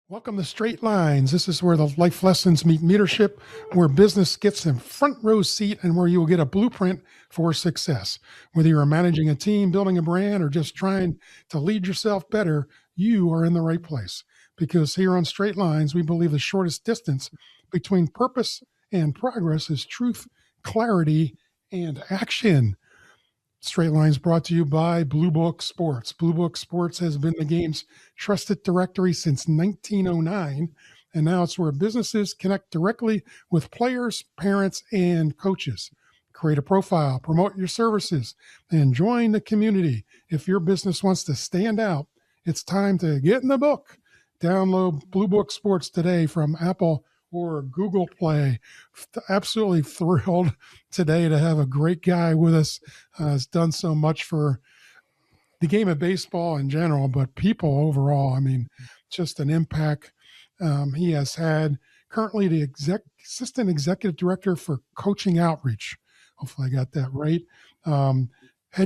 Welcome to Straight Lines. This is where the life lessons meet leadership, where business gets a front row seat, and where you will get a blueprint for success. Whether you're managing a team, building a brand, or just trying to lead yourself better, you are in the right place. Because here on Straight Lines, we believe the shortest distance between purpose and progress is truth, clarity, and action. Straight Lines brought to you by Blue Book Sports. Blue Book Sports has been the game's trusted directory since 1909, and now it's where businesses connect directly with players, parents, and coaches. Create a profile, promote your services, and join the community. If your business wants to stand out, it's time to get in the book. Download Blue Book Sports today from Apple or Google Play. Absolutely thrilled today to have a great guy with us. Has done so much for the game of baseball in general, but people overall. I mean, just an impact he has had. Currently the assistant executive director for coaching outreach. Hopefully I got that right.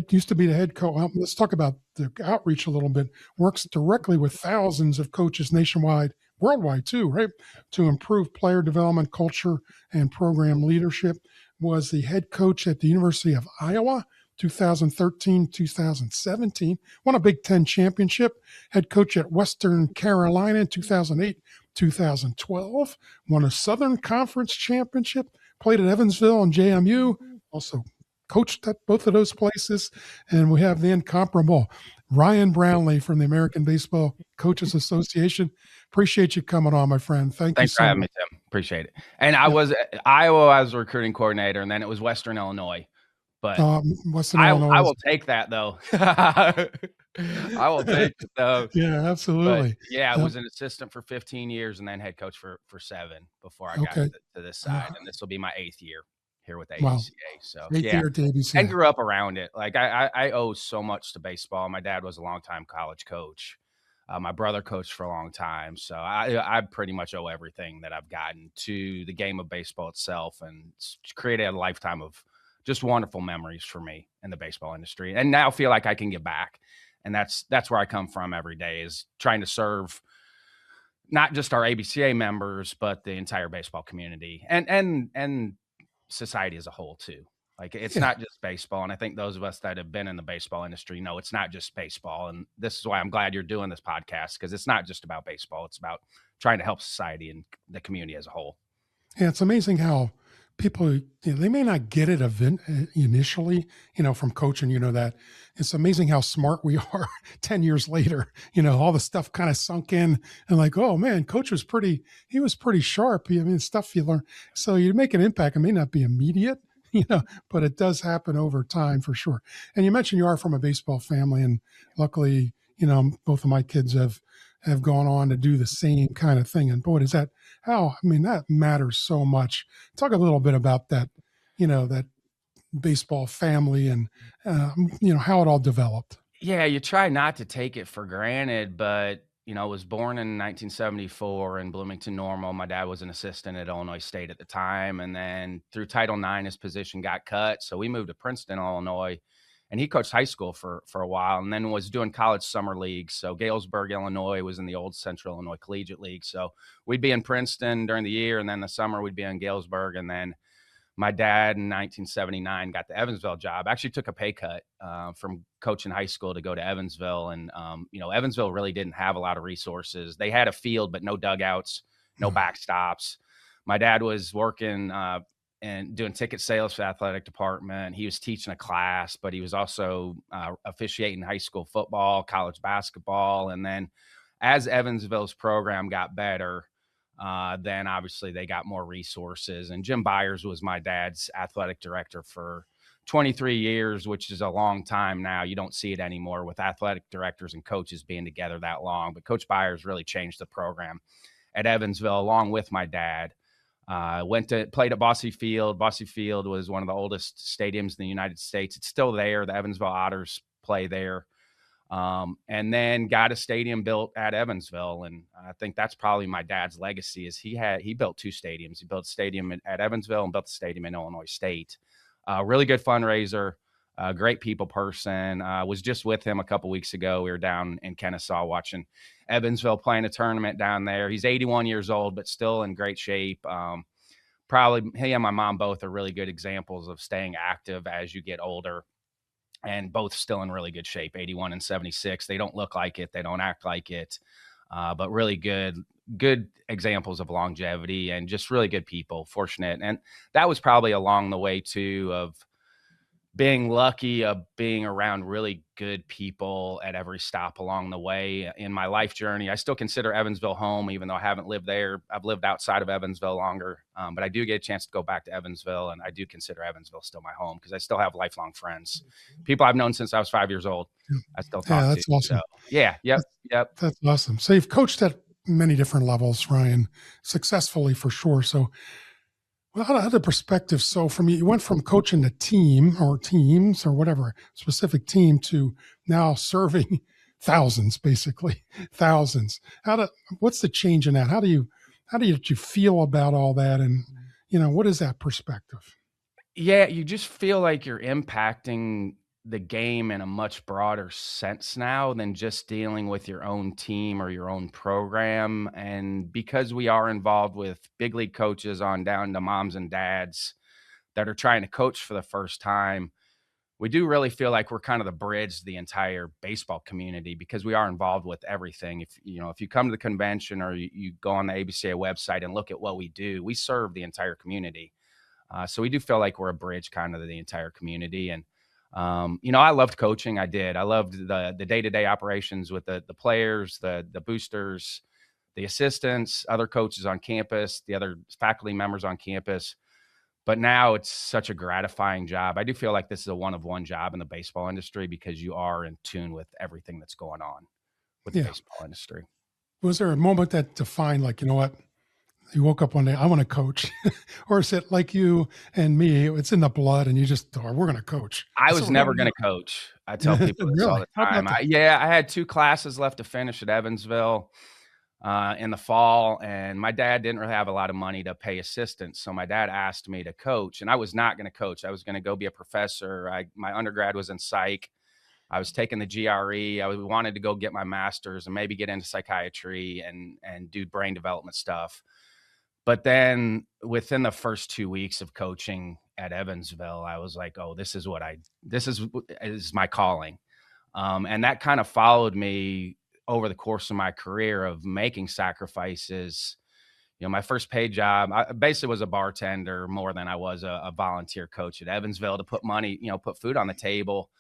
Used to be the head coach. Well, let's talk about the outreach a little bit. Works directly with thousands of coaches nationwide, worldwide too, right? To improve player development, culture, and program leadership. Was the head coach at the University of Iowa, 2013, 2017. Won a Big Ten championship. Head coach at Western Carolina in 2008, 2012. Won a Southern Conference championship. Played at Evansville and JMU. Also coached at both of those places. And we have the incomparable Ryan Brownlee from the American Baseball Coaches Association. Appreciate you coming on, my friend. Thanks you for having me, Tim. Appreciate it. And I was at Iowa, I was a recruiting coordinator, and then it was Western Illinois. But Illinois. I will take that, though. I will take it, though. Yeah, absolutely. But, yeah, I was an assistant for 15 years and then head coach for 7 before I got to this side. And this will be my 8th year here with ABCA. Wow. So, year at ABCA. And grew up around it. Like, I owe so much to baseball. My dad was a longtime college coach. My brother coached for a long time. So I pretty much owe everything that I've gotten to the game of baseball itself, and it's created a lifetime of just wonderful memories for me in the baseball industry. And now I feel like I can give back. And that's where I come from every day, is trying to serve not just our ABCA members, but the entire baseball community and society as a whole too. Like, it's not just baseball. And I think those of us that have been in the baseball industry know it's not just baseball. And this is why I'm glad you're doing this podcast, because it's not just about baseball. It's about trying to help society and the community as a whole. Yeah, it's amazing how people, they may not get it initially, from coaching, that. It's amazing how smart we are 10 years later. All the stuff kind of sunk in, and like, oh man, coach was pretty sharp. Stuff you learn. So you make an impact. It may not be immediate, but it does happen over time for sure. And you mentioned you are from a baseball family, and luckily, both of my kids have gone on to do the same kind of thing. And boy, does that that matters so much. Talk a little bit about that, that baseball family and, how it all developed. Yeah, you try not to take it for granted, but I was born in 1974 in Bloomington Normal. My dad was an assistant at Illinois State at the time. And then through Title IX, his position got cut. So we moved to Princeton, Illinois, and he coached high school for a while, and then was doing college summer leagues. So Galesburg, Illinois was in the old Central Illinois Collegiate League. So we'd be in Princeton during the year, and then the summer we'd be in Galesburg. And then my dad in 1979 got the Evansville job. Actually took a pay cut from coaching high school to go to Evansville. And, Evansville really didn't have a lot of resources. They had a field, but no dugouts, no backstops. My dad was working and doing ticket sales for the athletic department. He was teaching a class, but he was also officiating high school football, college basketball. And then as Evansville's program got better, then obviously they got more resources. And Jim Byers was my dad's athletic director for 23 years, which is a long time now. You don't see it anymore with athletic directors and coaches being together that long. But Coach Byers really changed the program at Evansville along with my dad. Played at Bosse Field. Bosse Field was one of the oldest stadiums in the United States. It's still there. The Evansville Otters play there. And then got a stadium built at Evansville. And I think that's probably my dad's legacy, is he built 2 stadiums. He built a stadium at Evansville and built a stadium in Illinois State. Really good fundraiser. Great people person. Was just with him a couple weeks ago. We were down in Kennesaw watching Evansville playing a tournament down there. He's 81 years old, but still in great shape. Probably he and my mom both are really good examples of staying active as you get older, and both still in really good shape, 81 and 76. They don't look like it. They don't act like it. But really good examples of longevity and just really good people, fortunate. And that was probably along the way too of being lucky of being around really good people at every stop along the way in my life journey. I still consider Evansville home, even though I haven't lived there. I've lived outside of Evansville longer, but I do get a chance to go back to Evansville, and I do consider Evansville still my home because I still have lifelong friends, people I've known since I was 5 years old. I still Yeah, talk to. that's So awesome. yeah, yep, That's, yep. that's awesome. So you've coached at many different levels, Ryan, successfully for sure. So, well, how the perspective? So, from you went from coaching a team or teams or whatever specific team to now serving thousands, basically thousands. What's the change in that? How do you feel about all that? And what is that perspective? Yeah, you just feel like you're impacting the game in a much broader sense now than just dealing with your own team or your own program. And because we are involved with big league coaches on down to moms and dads that are trying to coach for the first time, we do really feel like we're kind of the bridge to the entire baseball community because we are involved with everything. If you come to the convention or you go on the ABCA website and look at what we do, we serve the entire community. So we do feel like we're a bridge kind of to the entire community. And, I loved coaching. I did. I loved the day-to-day operations with the players, the boosters, the assistants, other coaches on campus, the other faculty members on campus. But now it's such a gratifying job. I do feel like this is a one-of-one job in the baseball industry because you are in tune with everything that's going on with the Yeah. baseball industry. Was there a moment that defined, like, you know what? You woke up one day, I want to coach, or is it like you and me? It's in the blood, and you just, oh, we're going to coach. I That's was what we're never going to gonna do. coach. I tell people this all Really? the How about time. that? I had 2 classes left to finish at Evansville, in the fall, and my dad didn't really have a lot of money to pay assistants, so my dad asked me to coach, and I was not gonna coach. I was gonna go be a professor. My undergrad was in psych. I was taking the GRE. Wanted to go get my master's and maybe get into psychiatry and do brain development stuff. But then within the first 2 weeks of coaching at Evansville, I was like, "Oh, this is my calling." And that kind of followed me over the course of my career of making sacrifices. My first paid job, I basically was a bartender more than I was a volunteer coach at Evansville to put money, put food on the table.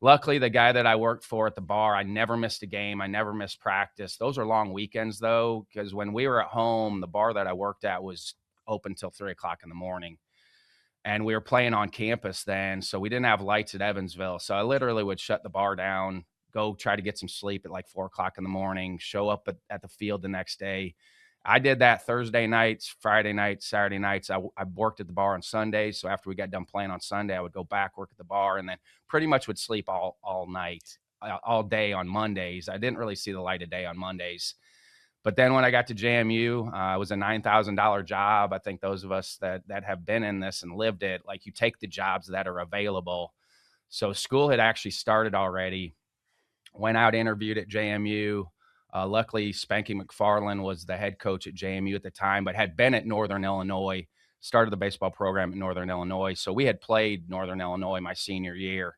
Luckily, the guy that I worked for at the bar, I never missed a game. I never missed practice. Those are long weekends, though, because when we were at home, the bar that I worked at was open till 3 o'clock in the morning. And we were playing on campus then. So we didn't have lights at Evansville. So I literally would shut the bar down, go try to get some sleep at like 4 o'clock in the morning, show up at the field the next day. I did that Thursday nights, Friday nights, Saturday nights. I worked at the bar on Sundays. So after we got done playing on Sunday, I would go back, work at the bar, and then pretty much would sleep all night, all day on Mondays. I didn't really see the light of day on Mondays. But then when I got to JMU, it was a $9,000 job. I think those of us that have been in this and lived it, like you take the jobs that are available. So school had actually started already. Went out, interviewed at JMU. Luckily, Spanky McFarland was the head coach at JMU at the time, but had been at Northern Illinois, started the baseball program at Northern Illinois. So we had played Northern Illinois my senior year.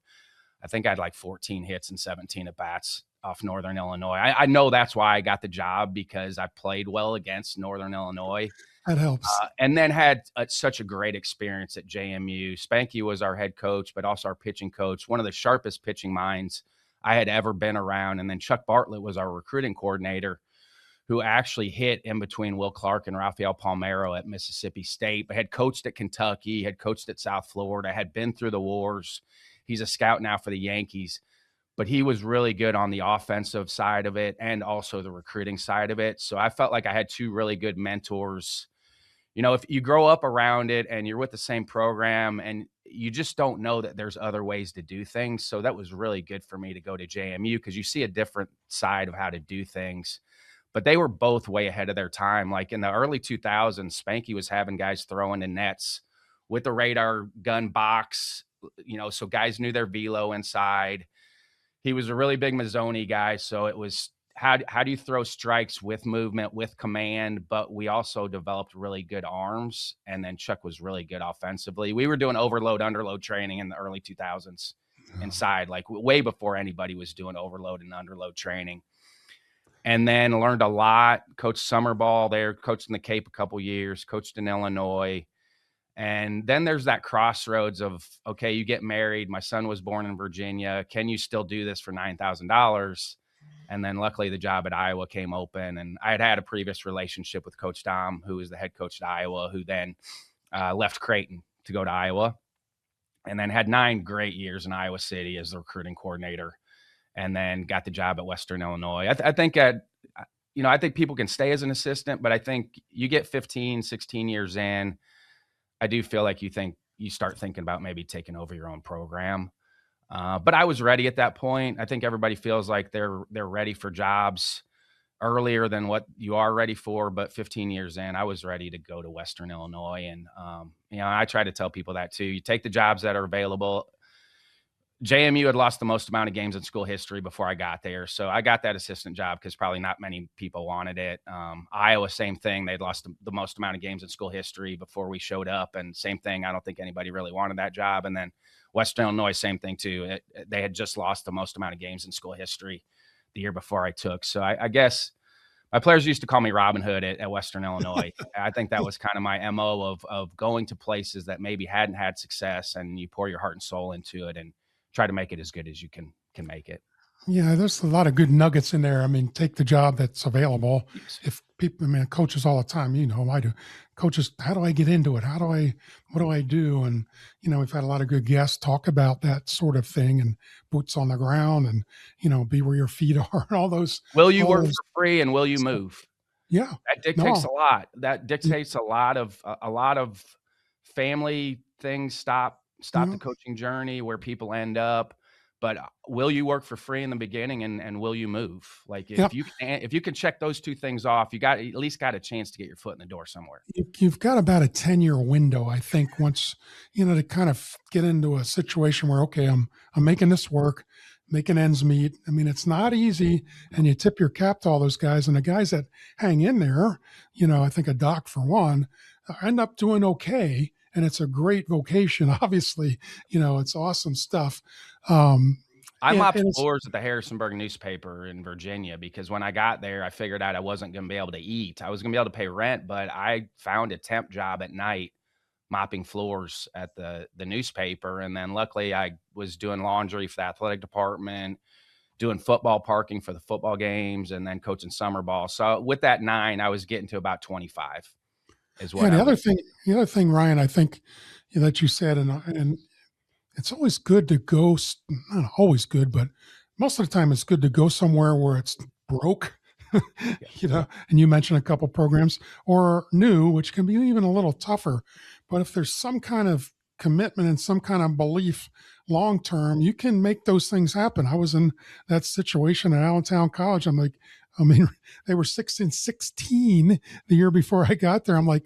I think I had like 14 hits and 17 at bats off Northern Illinois. I know that's why I got the job because I played well against Northern Illinois. That helps. And then had such a great experience at JMU. Spanky was our head coach, but also our pitching coach, one of the sharpest pitching minds I had ever been around. And then Chuck Bartlett was our recruiting coordinator, who actually hit in between Will Clark and Rafael Palmeiro at Mississippi State, but had coached at Kentucky, had coached at South Florida, had been through the wars. He's a scout now for the Yankees, but he was really good on the offensive side of it and also the recruiting side of it. So I felt like I had 2 really good mentors. If you grow up around it and you're with the same program and you just don't know that there's other ways to do things. So that was really good for me to go to JMU because you see a different side of how to do things. But they were both way ahead of their time. Like in the early 2000s, Spanky was having guys throwing in nets with the radar gun box so guys knew their velo inside. He was a really big Mazzoni guy, so it was how do you throw strikes with movement, with command, but we also developed really good arms, and then Chuck was really good offensively. We were doing overload, underload training in the early 2000s inside, like way before anybody was doing overload and underload training. And then learned a lot. Coached summer ball there, coached in the Cape a couple years, coached in Illinois. And then there's that crossroads of, okay, you get married. My son was born in Virginia. Can you still do this for $9,000? And then luckily the job at Iowa came open. And I had a previous relationship with Coach Dom, who was the head coach at Iowa, who then left Creighton to go to Iowa, and then had 9 great years in Iowa City as the recruiting coordinator, and then got the job at Western Illinois. I think I think people can stay as an assistant, but I think you get 15, 16 years in, I do feel like you start thinking about maybe taking over your own program. But I was ready at that point. I think everybody feels like they're ready for jobs earlier than what you are ready for. But 15 years in, I was ready to go to Western Illinois. And, I try to tell people that too. You take the jobs that are available. JMU had lost the most amount of games in school history before I got there. So I got that assistant job because probably not many people wanted it. Iowa, same thing. They'd lost the most amount of games in school history before we showed up. And same thing. I don't think anybody really wanted that job. And then Western Illinois, same thing too. They had just lost the most amount of games in school history the year before I took. So I guess my players used to call me Robin Hood at Western Illinois. I think that was kind of my MO of going to places that maybe hadn't had success, and you pour your heart and soul into it and try to make it as good as you can make it. Yeah, there's a lot of good nuggets in there. I mean, take the job that's available. Yes. If people, coaches all the time, I do. Coaches, how do I get into it? What do I do? And, we've had a lot of good guests talk about that sort of thing, and boots on the ground, and, be where your feet are, and all those. Will you work for free, and will you move? Yeah. That dictates a lot. That dictates a lot of family things stop the coaching journey where people end up. But will you work for free in the beginning, and will you move? Like if you can check those 2 things off, you got at least got a chance to get your foot in the door somewhere. You've got about a 10-year window, I think, once, to kind of get into a situation where, okay, I'm making this work, making ends meet. I mean, it's not easy, and you tip your cap to all those guys, and the guys that hang in there, I think a doc for one, end up doing okay. And it's a great vocation. Obviously, it's awesome stuff. I mopped floors at the Harrisonburg newspaper in Virginia because when I got there, I figured out I wasn't going to be able to eat. I was going to be able to pay rent, but I found a temp job at night mopping floors at the newspaper. And then luckily I was doing laundry for the athletic department, doing football parking for the football games, and then coaching summer ball. So with that 9, I was getting to about 25. The other thing, Ryan, I think that you said, and it's always good to go, not always good, but most of the time it's good to go somewhere where it's broke, and you mentioned a couple programs, or new, which can be even a little tougher. But if there's some kind of commitment and some kind of belief long-term, you can make those things happen. I was in that situation at Allentown College. They were 6-16 the year before I got there. I'm like,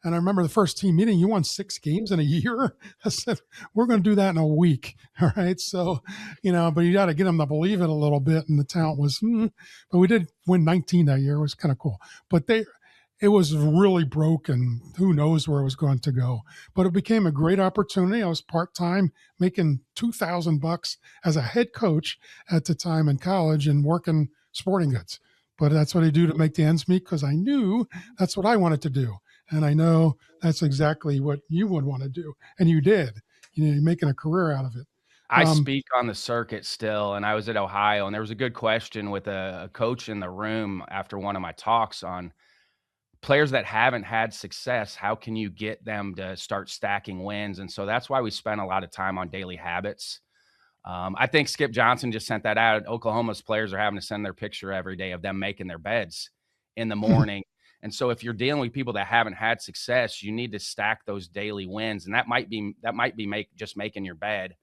and I remember the first team meeting, you won 6 games in a year. I said, we're going to do that in a week. All right. So, but you got to get them to believe it a little bit. And the talent was, but we did win 19 that year. It was kind of cool, but it was really broken. Who knows where it was going to go, but it became a great opportunity. I was part-time making $2,000 as a head coach at the time in college and working sporting goods. But that's what I do to make the ends meet, because I knew that's what I wanted to do. And I know that's exactly what you would want to do. And you did. You're making a career out of it. I speak on the circuit still, and I was at Ohio, and there was a good question with a coach in the room after one of my talks on players that haven't had success. How can you get them to start stacking wins? And so that's why we spent a lot of time on daily habits. I think Skip Johnson just sent that out. Oklahoma's players are having to send their picture every day of them making their beds in the morning. And so if you're dealing with people that haven't had success, you need to stack those daily wins. And that might be just making your bed.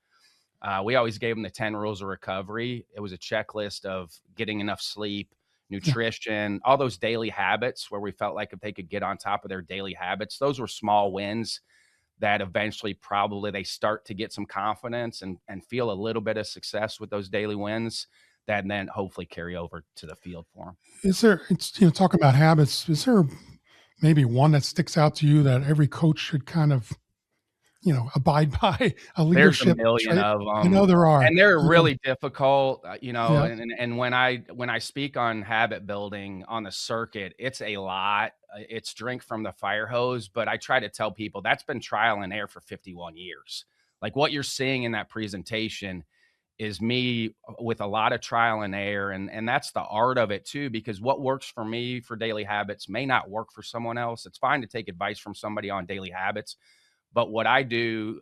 We always gave them the 10 rules of recovery. It was a checklist of getting enough sleep, nutrition, all those daily habits where we felt like if they could get on top of their daily habits, those were small wins that eventually probably they start to get some confidence and feel a little bit of success with those daily wins that then hopefully carry over to the field for them. Is there, it's, talking about habits, is there maybe one that sticks out to you that every coach should kind of, abide by, a There's a leadership million trait? of I know them, there are. and they're You know, really difficult, yeah. and when I speak on habit building on the circuit, it's a lot. It's drink from the fire hose, but I try to tell people that's been trial and error for 51 years. Like, what you're seeing in that presentation is me with a lot of trial and error, and that's the art of it too, because what works for me for daily habits may not work for someone else. It's fine to take advice from somebody on daily habits, but what I do,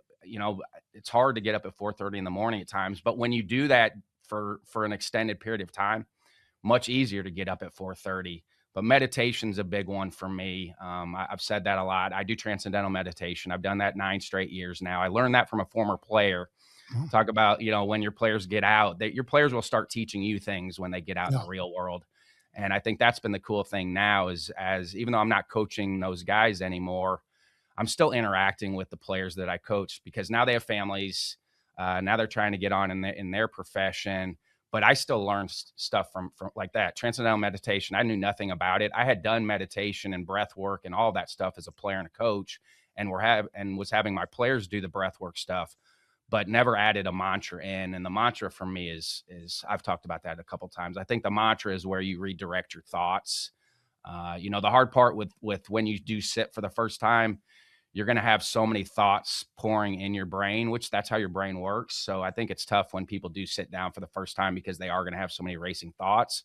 it's hard to get up at 4:30 in the morning at times, but when you do that for an extended period of time, much easier to get up at 4:30. But meditation's a big one for me. I've said that a lot. I do transcendental meditation. I've done that 9 straight years now. I learned that from a former player. Mhm. Talk about, when your players get out, that your players will start teaching you things when they get out in Yeah. the real world. And I think that's been the cool thing now is, as even though I'm not coaching those guys anymore, I'm still interacting with the players that I coach because now they have families. Now they're trying to get on in their profession, but I still learn stuff from like that. Transcendental meditation. I knew nothing about it. I had done meditation and breath work and all that stuff as a player and a coach, and was having my players do the breath work stuff, but never added a mantra in. And the mantra for me is I've talked about that a couple times. I think the mantra is where you redirect your thoughts. The hard part with when you do sit for the first time, you're going to have so many thoughts pouring in your brain, which that's how your brain works. So I think it's tough when people do sit down for the first time because they are going to have so many racing thoughts,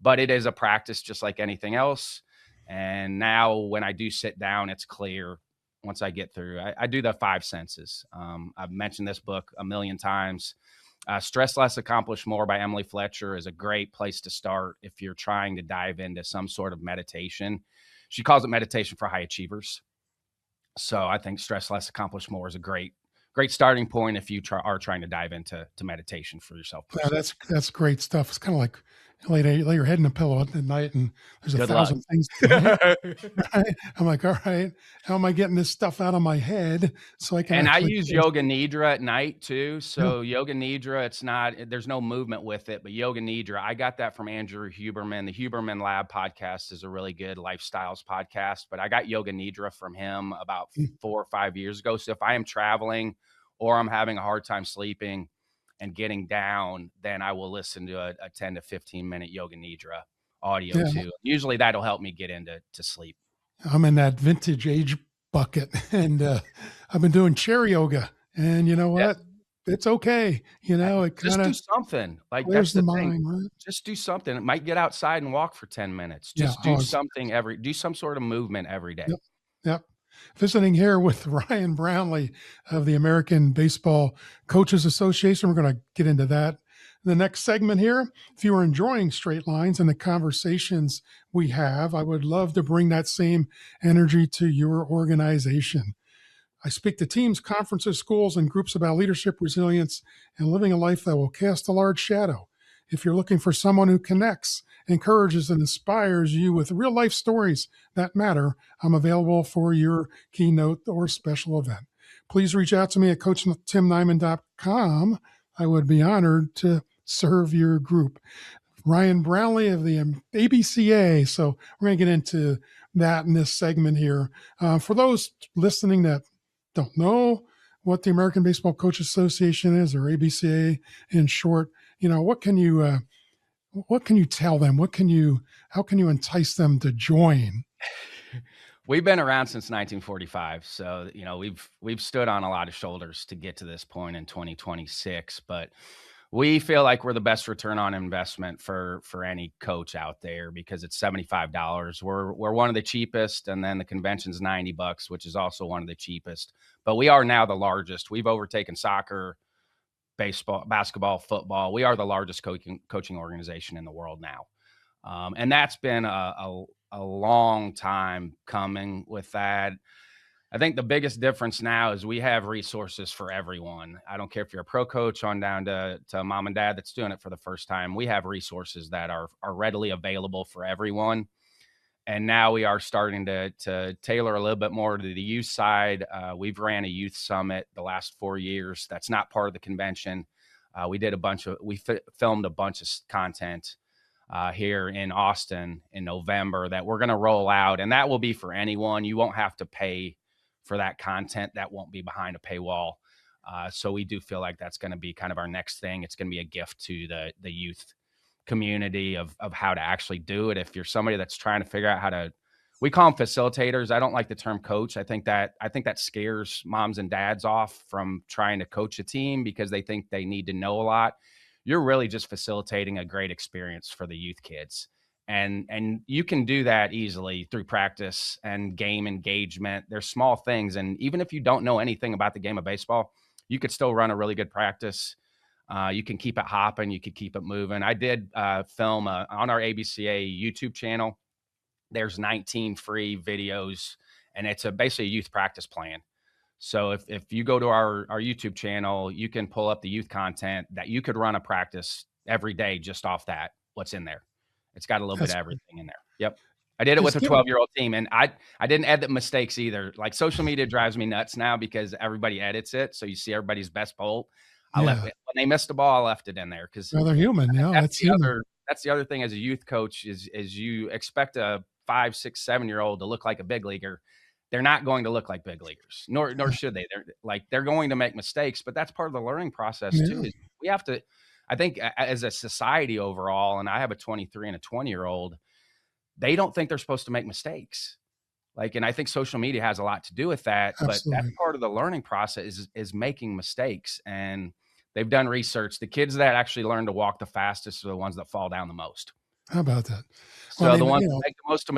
but it is a practice just like anything else. And now when I do sit down, it's clear once I get through. I do the 5 senses. I've mentioned this book a million times. Stress Less, Accomplish More by Emily Fletcher is a great place to start if you're trying to dive into some sort of meditation. She calls it meditation for high achievers. So I think Stress Less, Accomplish More is a great starting point if you are trying to dive into meditation for yourself Yeah, personally. that's great stuff. It's kind of like lay your head in a pillow at night, and there's a Good luck. thousand things to think. Right? I'm like, all right, how am I getting this stuff out of my head so I can And I actually use face Yoga Nidra at night too. yeah. So Yoga Nidra, there's no movement with it, but Yoga Nidra, I got that from Andrew Huberman. The Huberman Lab podcast is a really good lifestyles podcast, but I got Yoga Nidra from him about Mm. 4 or 5 years ago. So if I am traveling or I'm having a hard time sleeping and getting down, then I will listen to a 10 to 15 minute Yoga Nidra audio Yeah, too. Usually that'll help me get into sleep. I'm in that vintage age bucket, and I've been doing chair yoga, and you know Yeah. what? It's okay. It kind Just do of something. Like, clears that's the the thing. mind, right? Just do something. It might get outside and walk for 10 minutes. Yeah. Just do Oh, something do some sort of movement every day. yep. Yep. Visiting here with Ryan Brownlee of the American Baseball Coaches Association. We're going to get into that in the next segment here. If you are enjoying Straight Lines and the conversations we have, I would love to bring that same energy to your organization. I speak to teams, conferences, schools, and groups about leadership, resilience, and living a life that will cast a large shadow. If you're looking for someone who connects, encourages, and inspires you with real life stories that matter, I'm available for your keynote or special event. Please reach out to me at CoachTimNeiman.com. I would be honored to serve your group. Ryan Brownlee of the ABCA. So we're going to get into that in this segment here. For those listening that don't know what the American Baseball Coaches Association is, or ABCA in short, what can you tell them? How can you entice them to join? We've been around since 1945, so we've stood on a lot of shoulders to get to this point in 2026. But we feel like we're the best return on investment for any coach out there because it's $75. We're one of the cheapest, and then the convention's $90, which is also one of the cheapest. But we are now the largest. We've overtaken soccer, baseball, basketball, football. We are the largest coaching organization in the world now. And that's been a long time coming with that. I think the biggest difference now is we have resources for everyone. I don't care if you're a pro coach on down to mom and dad that's doing it for the first time. We have resources that are readily available for everyone. And now we are starting to tailor a little bit more to the youth side. We've ran a youth summit the last 4 years. That's not part of the convention. We filmed a bunch of content here in Austin in November that we're going to roll out, and that will be for anyone. You won't have to pay for that content. That won't be behind a paywall. So we do feel like that's going to be kind of our next thing. It's going to be a gift to the youth community of how to actually do it. If you're somebody that's trying to figure out how to, we call them facilitators. I don't like the term coach. I think that scares moms and dads off from trying to coach a team because they think they need to know a lot. You're really just facilitating a great experience for the youth kids. And you can do that easily through practice and game engagement. There's small things. And even if you don't know anything about the game of baseball, you could still run a really good practice. You can keep it hopping. You could keep it moving. I did film on our ABCA YouTube channel. There's 19 free videos, and it's basically a youth practice plan. So if you go to our YouTube channel, you can pull up the youth content that you could run a practice every day just off that, what's in there. It's got a little bit of everything in there. Yep. I did it with a 12-year-old team, and I didn't edit mistakes either. Like, social media drives me nuts now because everybody edits it. So you see everybody's best bolt. I left it when they missed the ball. I left it in there because they're human. Yeah, that's the other thing as a youth coach is you expect a 5, 6, 7-year-old to look like a big leaguer. They're not going to look like big leaguers, nor should they. They're going to make mistakes, but that's part of the learning process too. Is we have to, I think, as a society overall, and I have a 23 and a 20-year-old, they don't think they're supposed to make mistakes. And I think social media has a lot to do with that. Absolutely. But that's part of the learning process is making mistakes. And they've done research. The kids that actually learn to walk the fastest are the ones that fall down the most. How about that? So the ones that make the most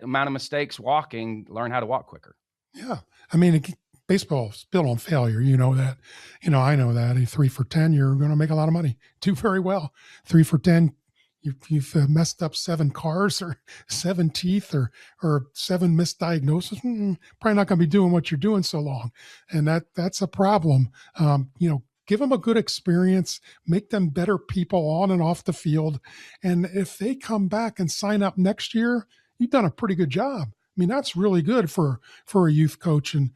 amount of mistakes walking learn how to walk quicker. Yeah. I mean, baseball's built on failure. You know that. I know that. A 3 for 10, you're going to make a lot of money. Do very well. 3 for 10, you've messed up 7 cars or 7 teeth or 7 misdiagnoses. Probably not going to be doing what you're doing so long. And that's a problem. Give them a good experience, make them better people on and off the field. And if they come back and sign up next year, you've done a pretty good job. I mean, that's really good for a youth coach. And,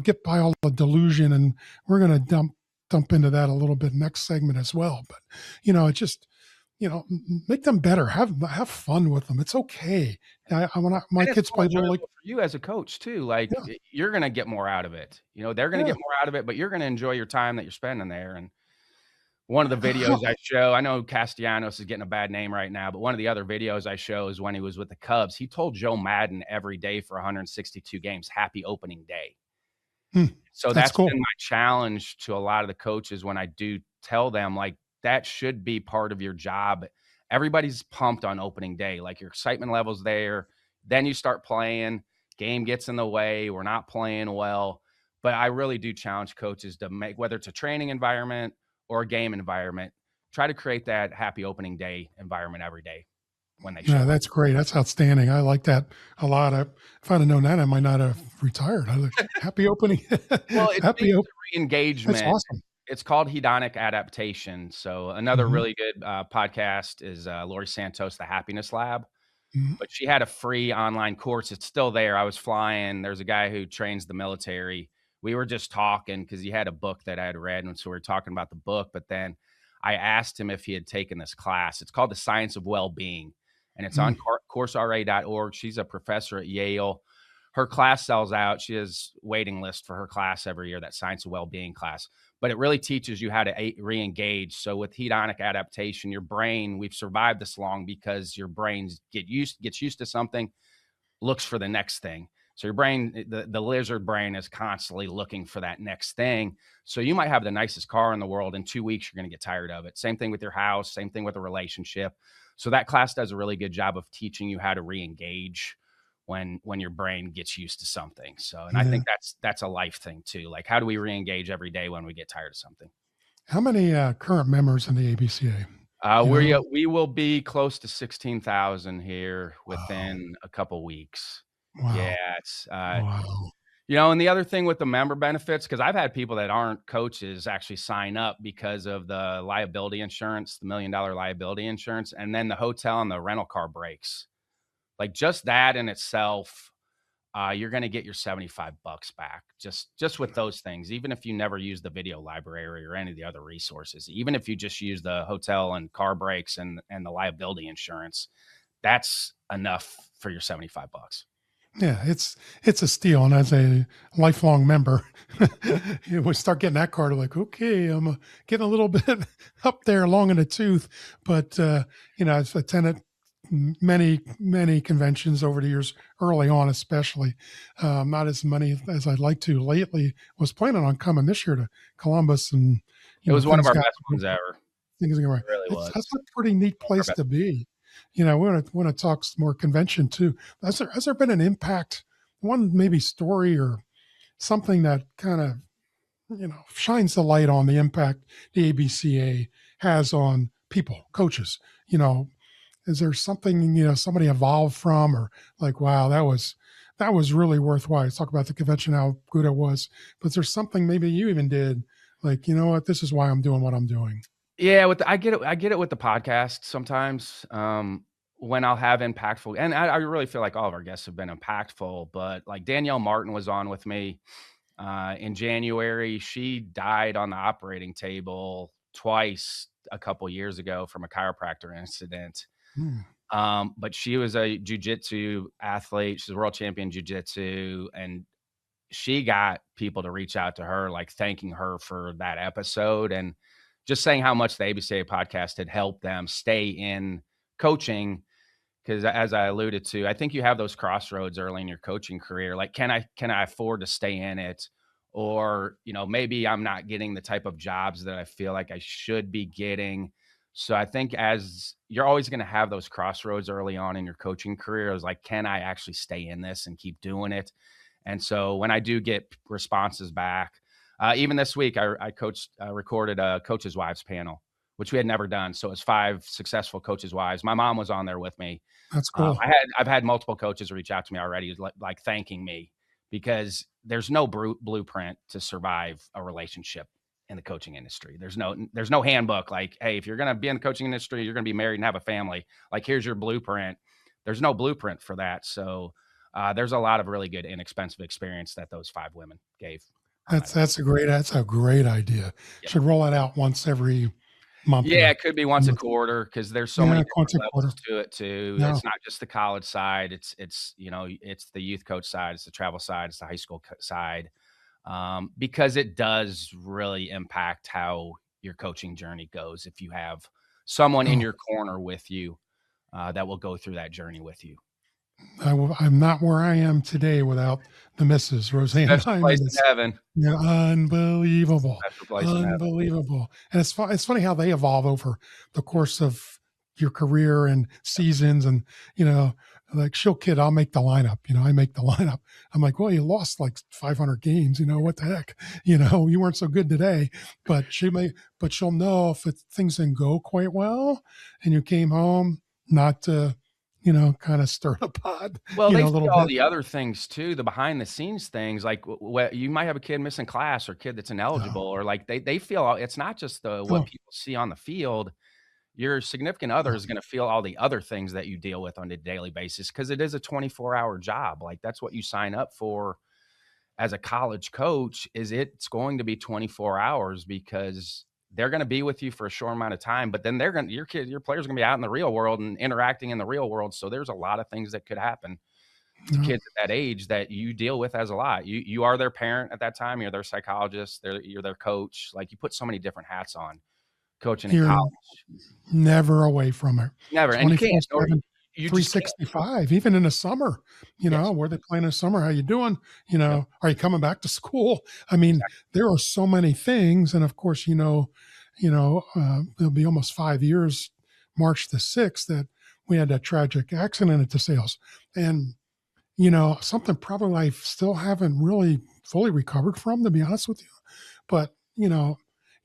get by all the delusion. And we're going to dump into that a little bit next segment as well. But, it just, make them better. Have fun with them. It's okay. My kids play ball, for you as a coach too. You're going to get more out of it. They're going to get more out of it, but you're going to enjoy your time that you're spending there. And one of the videos I show, I know Castellanos is getting a bad name right now, but one of the other videos I show is when he was with the Cubs. He told Joe Madden every day for 162 games, happy opening day. So that's cool. Been my challenge to a lot of the coaches when I do tell them, that should be part of your job. Everybody's pumped on opening day. Your excitement level's there. Then you start playing. Game gets in the way. We're not playing well. But I really do challenge coaches to make, whether it's a training environment or a game environment, try to create that happy opening day environment every day when they show up. That's great. That's outstanding. I like that a lot. If I'd have known that, I might not have retired. Happy opening. Well, it's re-engagement. That's awesome. It's called hedonic adaptation. So another really good podcast is Lori Santos, the Happiness Lab. But she had a free online course. It's still there. I was flying. There's a guy who trains the military. We were just talking because he had a book that I had read. And so we were talking about the book. But then I asked him if he had taken this class. It's called The Science of Well-Being. And it's on coursera.org. She's a professor at Yale. Her class sells out. She has waiting list for her class every year, that Science of Well-Being class. But it really teaches you how to re-engage. So with hedonic adaptation, your brain, we've survived this long because your brain gets used to something, looks for the next thing. So your brain, the lizard brain is constantly looking for that next thing. So you might have the nicest car in the world. In 2 weeks, you're going to get tired of it. Same thing with your house, same thing with a relationship. So that class does a really good job of teaching you how to re-engage when your brain gets used to something. So, and I think that's a life thing too. How do we re-engage every day when we get tired of something? How many current members in the ABCA? We will be close to 16,000 here within a couple weeks. Wow. Yeah. It's, and the other thing with the member benefits, because I've had people that aren't coaches actually sign up because of the liability insurance, the $1 million liability insurance, and then the hotel and the rental car breaks. Like just that in itself, you're going to get your $75 back just with those things. Even if you never use the video library or any of the other resources, even if you just use the hotel and car breaks and the liability insurance, that's enough for your $75. Yeah, it's a steal, and as a lifelong member, we start getting that card, like, okay, I'm getting a little bit up there, long in the tooth. But I've attended many conventions over the years, early on, especially. Not as many as I'd like to lately. Was planning on coming this year to Columbus, and It was one of things our got best ones ever. things going right. It really That's was. a pretty neat One of our place best. to be. We want to talk some more convention too. Has there been an impact, one maybe story or something that kind of, shines the light on the impact the ABCA has on people, coaches? Is there something, somebody evolved from, or like, wow, that was really worthwhile? Let's talk about the convention, how good it was. But there's something maybe you even did, like, you know what, this is why I'm doing what I'm doing. Yeah, I get it with the podcast sometimes, when I'll have impactful, and I really feel like all of our guests have been impactful, but, like, Danielle Martin was on with me, in January. She died on the operating table twice a couple years ago from a chiropractor incident. Hmm. But she was a jujitsu athlete. She's a world champion jujitsu, and she got people to reach out to her, like thanking her for that episode and just saying how much the ABCA podcast had helped them stay in coaching. Because as I alluded to, I think you have those crossroads early in your coaching career. Like, can I afford to stay in it? Or, maybe I'm not getting the type of jobs that I feel like I should be getting. So I think as you're always going to have those crossroads early on in your coaching career, I was like, can I actually stay in this and keep doing it? And so when I do get responses back, even this week, I recorded a coaches' wives panel, which we had never done. So it was 5 successful coaches' wives. My mom was on there with me. That's cool. I've had multiple coaches reach out to me already, like thanking me, because there's no blueprint to survive a relationship in the coaching industry. There's no handbook like, hey, if you're going to be in the coaching industry, you're going to be married and have a family. Like, here's your blueprint. There's no blueprint for that. So there's a lot of really good inexpensive experience that those 5 women gave on that. That's a great idea. Yep. Should roll it out once every month Yeah, or it could be once a quarter because there's so many once a different quarter. levels to it too. No, It's not just the college side. It's the youth coach side. It's the travel side. It's the high school side, because it does really impact how your coaching journey goes if you have someone in oh, your corner with you that will go through that journey with you. I'm not where I am today without the Mrs. Roseanne Special place Hyman. in heaven. Yeah, unbelievable, Special place in heaven. unbelievable. And it's funny how they evolve over the course of your career and seasons. And like, she'll kid, I'll make the lineup. I make the lineup. I'm like, well, you lost like 500 games. What the heck? You weren't so good today. But she'll know if things didn't go quite well, and you came home not to, kind of stir the pot, Well, a they see little all bit. the other things too, the behind the scenes things, like you might have a kid missing class or kid that's ineligible, Oh, or like they feel it's not just what oh, people see on the field. Your significant other oh, is going to feel all the other things that you deal with on a daily basis because it is a 24-hour job. Like, that's what you sign up for as a college coach. Is it's going to be 24 hours because they're going to be with you for a short amount of time, but then your players are going to be out in the real world and interacting in the real world. So there's a lot of things that could happen to no. kids at that age that you deal with as a lot. You are their parent at that time. You're their psychologist. You're their coach. Like, you put so many different hats on coaching in You're college. never away from her. Never, and you can't, or 24/7, you just can't. 365, even in the summer. Yes, Where they play in the summer. How you doing? yep, Are you coming back to school? I mean, exactly. there are so many things. And of course, it'll be almost 5 years, March the 6th, that we had that tragic accident at the sales. And, something probably I still haven't really fully recovered from, to be honest with you. But,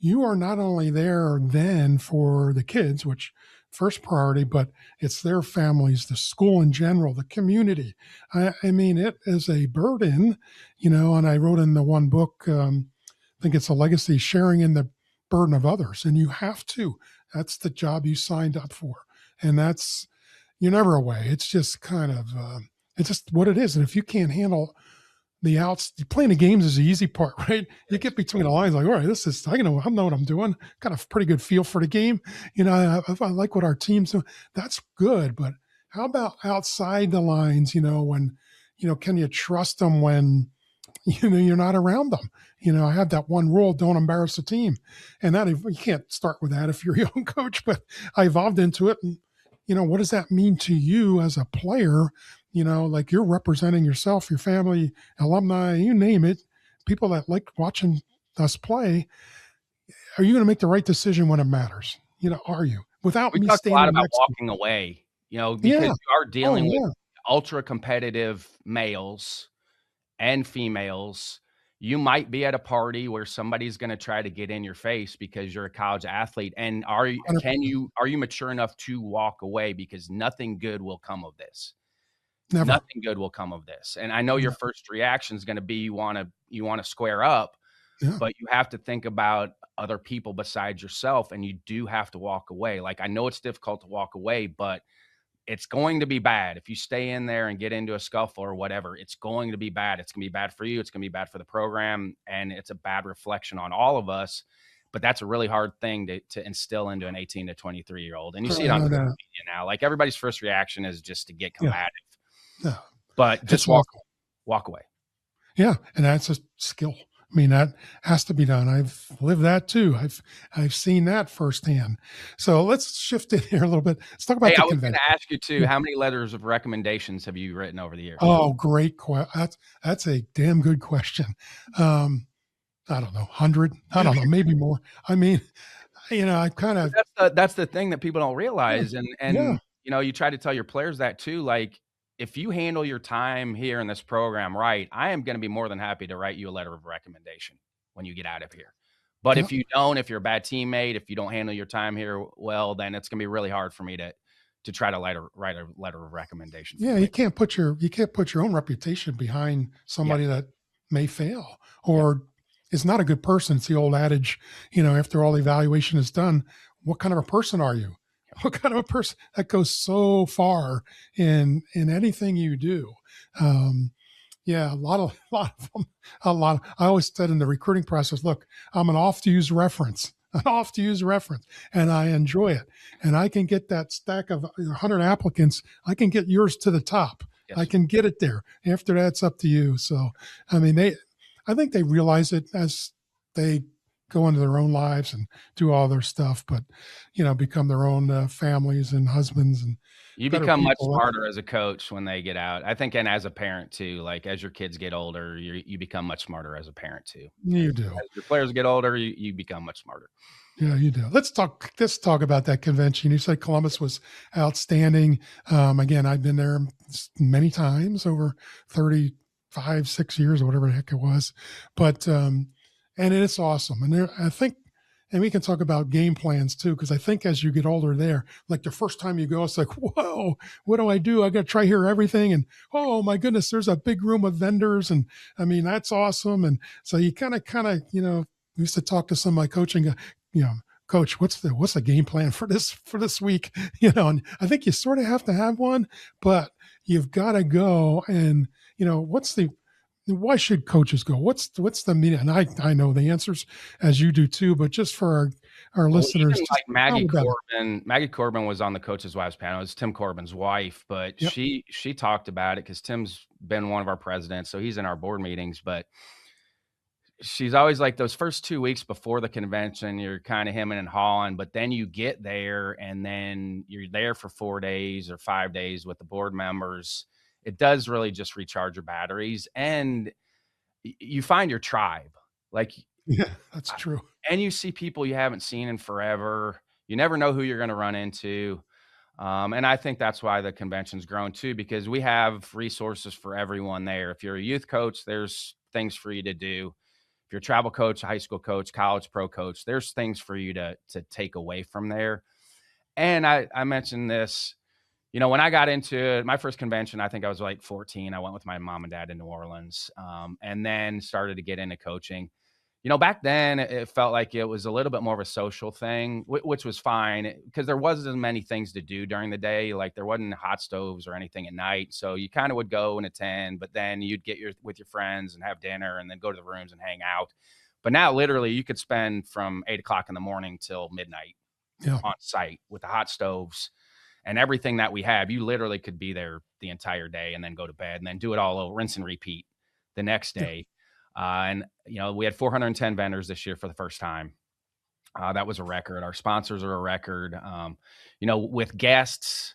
you are not only there then for the kids, which first priority, but it's their families, the school in general, the community. I mean, it is a burden, and I wrote in the one book, I think it's a legacy, sharing in the burden of others. And you have to. That's the job you signed up for. And that's, you're never away. It's just kind of, it's just what it is. And if you can't handle the outs, playing the games is the easy part, right? You get between the lines, like, all right, this is, I know what I'm doing. Got a pretty good feel for the game. I like what our team's doing. That's good. But how about outside the lines? When, can you trust them when, you're not around them? I have that one rule: don't embarrass the team. And that, you can't start with that if you're a young coach, but I evolved into it. And, what does that mean to you as a player? Like, you're representing yourself, your family, alumni, you name it, people that like watching us play. Are you going to make the right decision when it matters? Are you, without We me talked a lot standing about next to you? walking away, because Yeah. you are Oh, dealing with yeah. ultra competitive males and females. You might be at a party where somebody's gonna try to get in your face because you're a college athlete, and Hundred. are you mature enough to walk away, because nothing good will come of this. Never. Nothing good will come of this, and I know your No. first reaction is gonna be you wanna square up, Yeah. but you have to think about other people besides yourself, and you do have to walk away. Like, I know it's difficult to walk away, but it's going to be bad. If you stay in there and get into a scuffle or whatever, it's going to be bad. It's gonna be bad for you, it's gonna be bad for the program, and it's a bad reflection on all of us. But that's a really hard thing to instill into an 18 to 23-year-old, and you see it on No, social no. media now. Like, everybody's first reaction is just to get Yeah. combative, No. but just It's awful. walk away. Yeah, and that's a skill. I mean, that has to be done. I've lived that too. I've seen that firsthand. So let's shift it here a little bit. Let's talk Hey, about the I was gonna convention. ask you too, Yeah. how many letters of recommendations have you written over the years? Oh, great that's a damn good question. Um, I don't know, 100. I don't know, maybe more. I mean, I kind But of, that's the thing that people don't yeah, realize, and yeah, you try to tell your players that too, like, if you handle your time here in this program right, I am gonna be more than happy to write you a letter of recommendation when you get out of here. But yeah. if you don't, if you're a bad teammate, if you don't handle your time here well, then it's gonna be really hard for me to try to write a letter of recommendation for Yeah, you later. you can't put your own reputation behind Yeah, somebody that may fail yeah. or is not a good person. It's the old adage, after all evaluation is done, what kind of a person are you? What kind of a person? That goes so far in anything you do. Um, yeah, a lot of them, a lot. I always said in the recruiting process, look, I'm an off to use reference, an off to use reference, and I enjoy it. And I can get that stack of 100 applicants. I can get yours to the top. I Yes. can get it there. After that, it's up to you. So, I mean, I think they realize it as they go into their own lives and do all their stuff, but become their own families and husbands and You better become much people. smarter as a coach when they get out. I think, and as a parent too, like, as your kids get older, you become much smarter as a parent too. You do. As your players get older, you become much smarter. Yeah, you do. Let's talk about that convention. You said Columbus was outstanding. Again, I've been there many times over 35, 6 years or whatever the heck it was. But and it's awesome. And I think, and we can talk about game plans too, because I think as you get older there, like the first time you go, it's like, whoa, what do? I got to try here everything. And oh my goodness, there's a big room of vendors. And I mean, that's awesome. And so you used to talk to some of my coaching, coach, what's the game plan for this week? And I think you sort of have to have one, but you've got to go. And why should coaches go? What's the meaning? And I know the answers as you do too, but just for our Well, listeners, even just like tell me about it. Maggie Corbin was on the coaches' wives panel. It's Tim Corbin's wife, but Yep. she talked about it because Tim's been one of our presidents, so he's in our board meetings. But she's always like, those first 2 weeks before the convention, you're kind of hemming and hawing, but then you get there and then you're there for 4 days or 5 days with the board members. It does really just recharge your batteries, and you find your tribe. Like, Yeah, that's true. and you see people you haven't seen in forever. You never know who you're going to run into. And I think that's why the convention's grown too, because we have resources for everyone there. If you're a youth coach, there's things for you to do. If you're a travel coach, a high school coach, college pro coach, there's things for you to take away from there. And I mentioned this, when I got into my first convention, I think I was like 14. I went with my mom and dad to New Orleans, and then started to get into coaching. Back then it felt like it was a little bit more of a social thing, which was fine because there wasn't as many things to do during the day. Like there wasn't hot stoves or anything at night. So you kind of would go and attend, but then you'd get with your friends and have dinner and then go to the rooms and hang out. But now literally you could spend from 8 o'clock in the morning till midnight Yeah. on site with the hot stoves and everything that we have. You literally could be there the entire day and then go to bed and then do it all over, rinse and repeat the next Yeah. day. And we had 410 vendors this year for the first time. That was a record. Our sponsors are a record. With guests,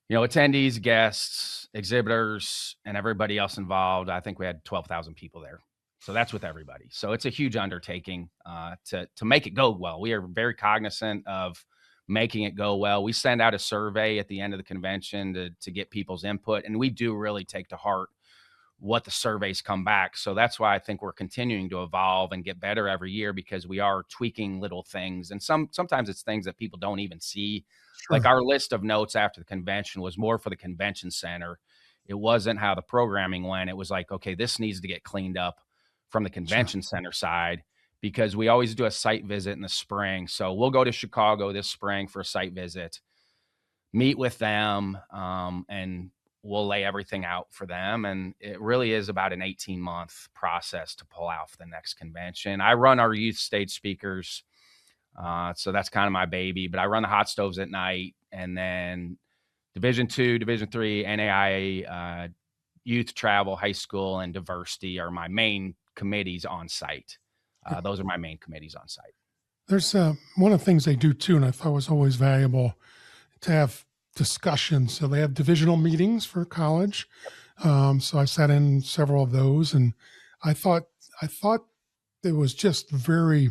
attendees, guests, exhibitors, and everybody else involved, I think we had 12,000 people there. So that's with everybody. So it's a huge undertaking to make it go well. We are very cognizant of making it go well. We send out a survey at the end of the convention to get people's input, and we do really take to heart what the surveys come back. So that's why I think we're continuing to evolve and get better every year, because we are tweaking little things. And sometimes it's things that people don't even see. Like Sure. our list of notes after the convention was more for the convention center. It wasn't how the programming went. It was like, okay, this needs to get cleaned up from the Sure. convention center side, because we always do a site visit in the spring. So we'll go to Chicago this spring for a site visit, meet with them, and we'll lay everything out for them. And it really is about an 18-month process to pull out for the next convention. I run our youth stage speakers. So that's kind of my baby, but I run the hot stoves at night, and then Division II, Division III, NAIA, youth travel, high school, and diversity are my main committees on site. Those are my main committees on site. There's one of the things they do too, and I thought was always valuable to have discussions. So they have divisional meetings for college. So I sat in several of those, and I thought it was just very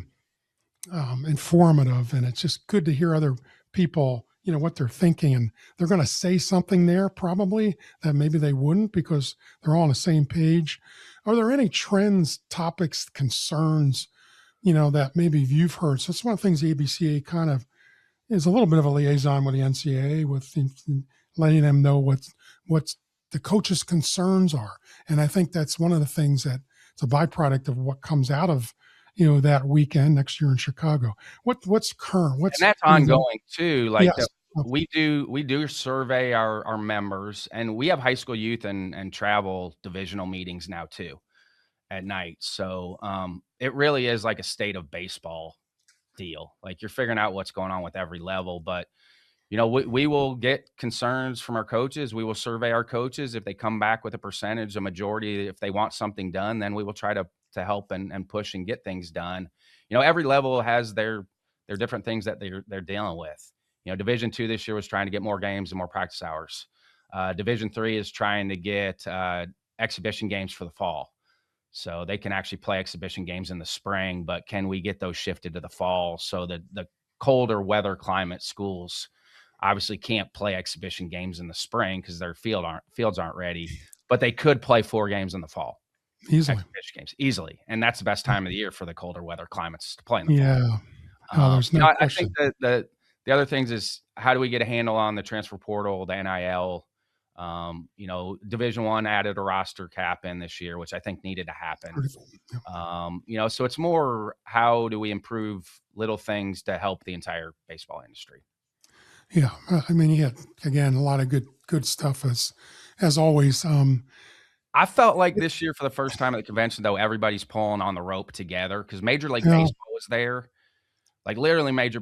informative, and it's just good to hear other people, what they're thinking, and they're going to say something there probably that maybe they wouldn't because they're all on the same page. Are there any trends, topics, concerns, that maybe you've heard? So it's one of the things the ABCA kind of is a little bit of a liaison with the NCAA, with letting them know what the coaches' concerns are. And I think that's one of the things that it's a byproduct of what comes out of that weekend next year in Chicago. What's current? And that's ongoing too. Like yes. we do survey our members, and we have high school youth and travel divisional meetings now too at night. So it really is like a state of baseball deal. Like you're figuring out what's going on with every level, but we will get concerns from our coaches. We will survey our coaches. If they come back with a percentage, a majority, if they want something done, then we will try to help and push and get things done. Every level has their different things that they're dealing with. Division II this year was trying to get more games and more practice hours. Division III is trying to get exhibition games for the fall, so they can actually play exhibition games in the spring, but can we get those shifted to the fall so that the colder weather climate schools obviously can't play exhibition games in the spring because their fields aren't ready, but they could play 4 games in the fall. Easily. Exhibition games easily. And that's the best time of the year for the colder weather climates to play in the fall. Yeah. Oh, there's no I question. think that the other things is, how do we get a handle on the transfer portal, the NIL? Division I added a roster cap in this year, which I think needed to happen. Yeah. So it's more, how do we improve little things to help the entire baseball industry? Yeah. I mean, you had, again, a lot of good stuff as always. I felt like this year, for the first time at the convention, though, everybody's pulling on the rope together, because Major League Baseball was there. Like literally Major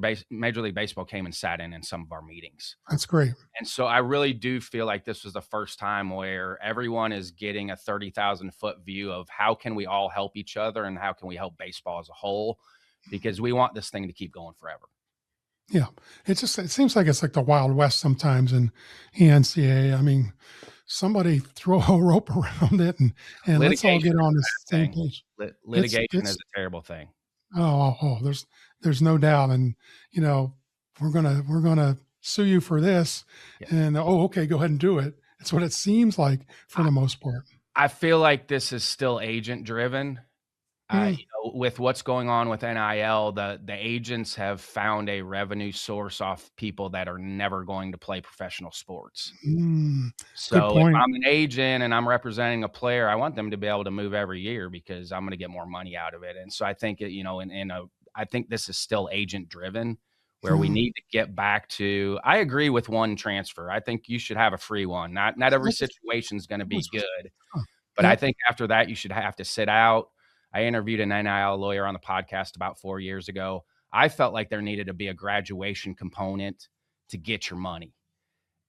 League Baseball came and sat in some of our meetings. That's great. And so I really do feel like this was the first time where everyone is getting a 30,000-foot view of how can we all help each other and how can we help baseball as a whole, because we want this thing to keep going forever. Yeah. It seems like it's like the Wild West sometimes in NCAA. I mean, somebody throw a rope around it and let's all get on the same page. Litigation is a terrible thing. Oh, there's no doubt. And, we're going to sue you for this. Yeah. And, okay, go ahead and do it. It's what it seems like for the most part. I feel like this is still agent driven. Mm, With what's going on with NIL, the agents have found a revenue source off people that are never going to play professional sports. mm, good So if point. I'm an agent and I'm representing a player, I want them to be able to move every year because I'm gonna get more money out of it. And so I think I think this is still agent driven where we Yeah. need to get back to I agree with one transfer. I think you should have a free one. Not every Let's- situation is gonna be let's- good, huh, but I Yep. think after that you should have to sit out. I interviewed an NIL lawyer on the podcast about 4 years ago. I felt like there needed to be a graduation component to get your money.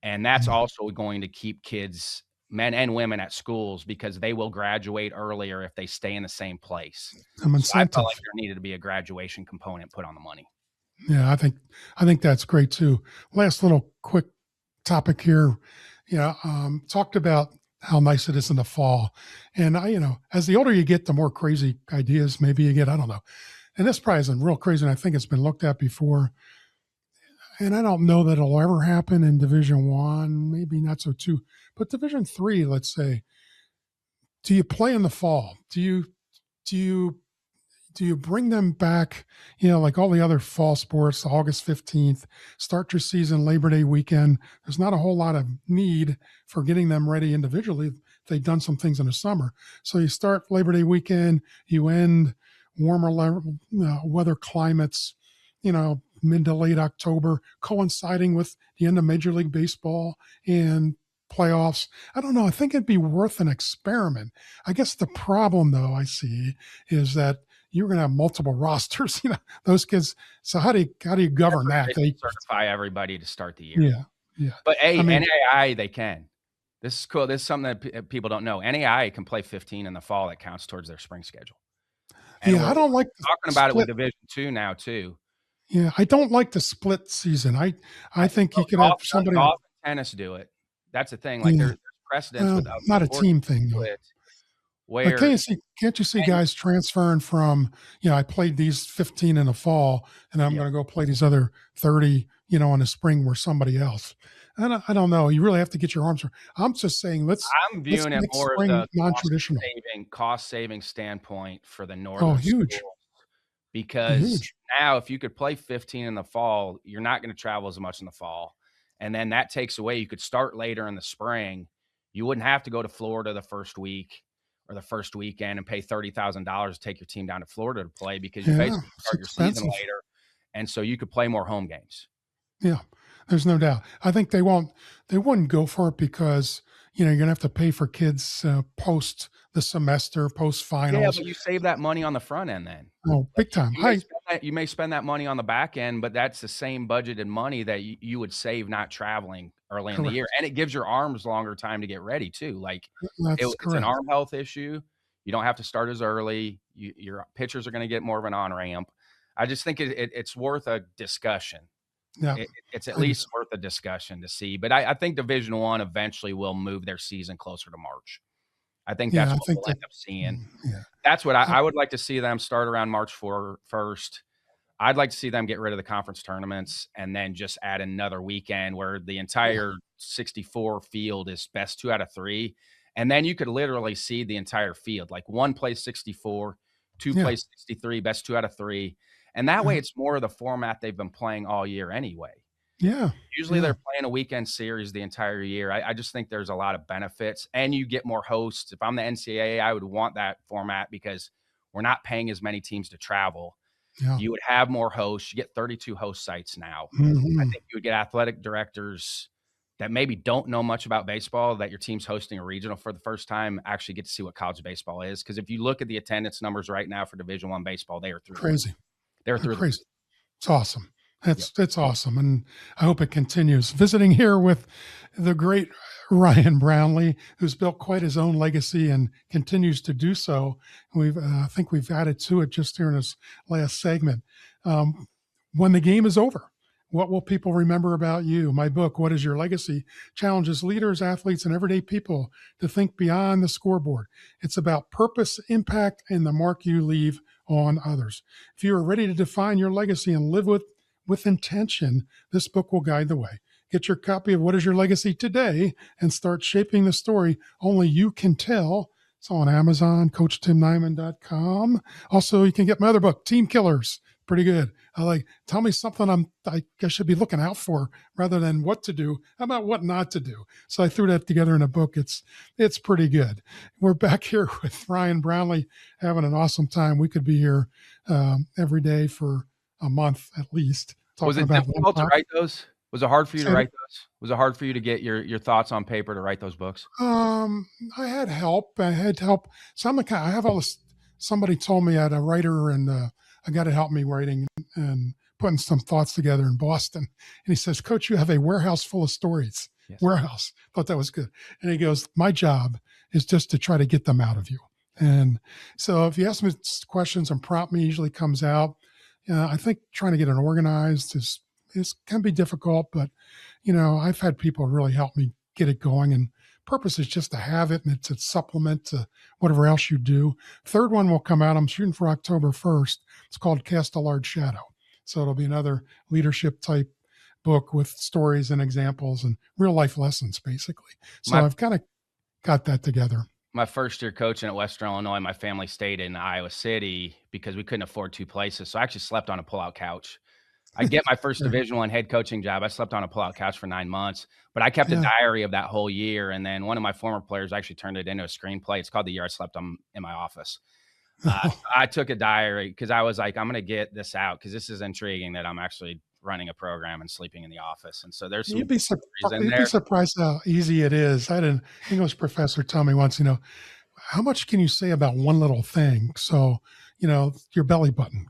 And that's Mm, also going to keep kids, men and women at schools because they will graduate earlier if they stay in the same place. some So I felt like incentive. there needed to be a graduation component put on the money. Yeah, I think that's great too. Last little quick topic here. Talked about how nice it is in the fall, and as the older you get, the more crazy ideas maybe you get. I don't know, and this probably isn't real crazy. And I think it's been looked at before, and I don't know that it'll ever happen in Division One. Maybe not so too, but Division Three, let's say. Do you play in the fall? Do you do you bring them back, like all the other fall sports, August 15th, start your season Labor Day weekend? There's not a whole lot of need for getting them ready individually. They've done some things in the summer. So you start Labor Day weekend, you end warmer weather climates, mid to late October, coinciding with the end of Major League Baseball and playoffs. I don't know. I think it'd be worth an experiment. I guess the problem, though, I see is that you're going to have multiple rosters, those kids. So how do you That's govern where that? they should certify everybody to start the year. Yeah, yeah. But I hey, mean, NAI they can. This is cool. This is something that people don't know. NAI can play 15 in the fall. That counts towards their spring schedule. And yeah, we're I don't like the talking about it with split. Division Two now too. Yeah, I don't like the split season. I I think you well, could have somebody. golf and tennis do it. That's the thing. Like Yeah, there's precedence with other not a sports team thing though. split Like, where can't you see and guys transferring from, I played these 15 in the fall and I'm yeah, going to go play these other 30, in the spring where somebody else. I don't know. You really have to get your arms around. I'm just saying, I'm let's viewing it make more as spring a non-traditional. cost saving standpoint for the Oh, northern huge, schools because huge. now if you could play 15 in the fall, you're not going to travel as much in the fall. And then that takes away, you could start later in the spring. You wouldn't have to go to Florida the first week or the first weekend and pay $30,000 to take your team down to Florida to play because you Yeah, basically it's start your season expensive. later. And so you could play more home games. Yeah, there's no doubt. I think they wouldn't go for it because, you're going to have to pay for kids post the semester, post Yeah, finals. but you save that money on the front end then. Oh, Like, big time. you may spend that money on the back end, but that's the same budgeted money that you would save not traveling early in the year, Correct. and it gives your arms longer time to get ready too. Like, That's it's an correct. arm health issue. You don't have to start as early. Your pitchers are gonna get more of an on-ramp. I just think it's worth a discussion. Yeah, It's at I do. least worth a discussion to see, but I think Division I eventually will move their season closer to March. I think Yeah, that's I what think we'll that. end up seeing. Yeah. That's what I, I would like to see them start around March 1st. I'd like to see them get rid of the conference tournaments and then just add another weekend where the yeah, entire 64 field is best 2 out of 3, and then you could literally see the entire field, like 1 plays 64, 2 yeah, plays 63, best 2 out of 3, and that way yeah, it's more of the format they've been playing all year anyway. yeah, Usually yeah, they're playing a weekend series the entire year. I just think there's a lot of benefits, and you get more hosts. If I'm the NCAA, I would want that format because we're not paying as many teams to travel. yeah. You would have more hosts. You get 32 host sites now. I Hmm. think you would get athletic directors that maybe don't know much about baseball, that your team's hosting a regional for the first time, actually get to see what college baseball is. Because if you look at the attendance numbers right now for Division I baseball, they are through the roof. Crazy, They're through the roof. crazy. It's awesome. Yep. It's awesome, and I hope it continues. Visiting here with the great Ryan Brownlee, who's built quite his own legacy and continues to do so. I think we've added to it just here in this last segment. Um, when the game is over, what will people remember about you? My book, What is Your Legacy, challenges leaders, athletes, and everyday people to think beyond the scoreboard. It's about purpose, impact, and the mark you leave on others. If you are ready to define your legacy and live with intention, this book will guide the way. Get your copy of What is Your Legacy today and start shaping the story only you can tell. It's on Amazon, CoachTimNeiman.com. Also, you can get my other book, Team Killers. Pretty good. Tell me something I should be looking out for rather than what to do. How about what not to do? So I threw that together in a book. It's pretty good. We're back here with Ryan Brownlee having an awesome time. We could be here every day for a month at least Was talking it about one difficult to topic. write those? Was it hard for you to Said write those? Was it hard for you to get your thoughts on paper to write those books? I had help. I had help. I have all this. Somebody told me I had a writer and a guy to help me writing and putting some thoughts together in Boston. And he says, Coach, you have a warehouse full of stories. Yes. Warehouse. Thought that was good. And he goes, my job is just to try to get them out of you. And so if you ask me questions and prompt me, usually comes out. I think trying to get it organized is can be difficult, but I've had people really help me get it going. And purpose is just to have it, and it's a supplement to whatever else you do. Third one will come out. I'm shooting for October 1st. It's called Cast a Large Shadow. So it'll be another leadership type book with stories and examples and real life lessons, basically. So I've kind of got that together. My first year coaching at Western Illinois, my family stayed in Iowa City because we couldn't afford two places. So I actually slept on a pull-out couch. I get my first Division I head coaching job. I slept on a pull-out couch for 9 months, but I kept a diary of that whole year. And then one of my former players actually turned it into a screenplay. It's called The Year I Slept in My Office. I took a diary because I was like, I'm going to get this out because this is intriguing that I'm actually running a program and sleeping in the office. And so there's some You'd be surprised how easy it is. I had an English professor tell me once, how much can you say about one little thing? So, your belly button.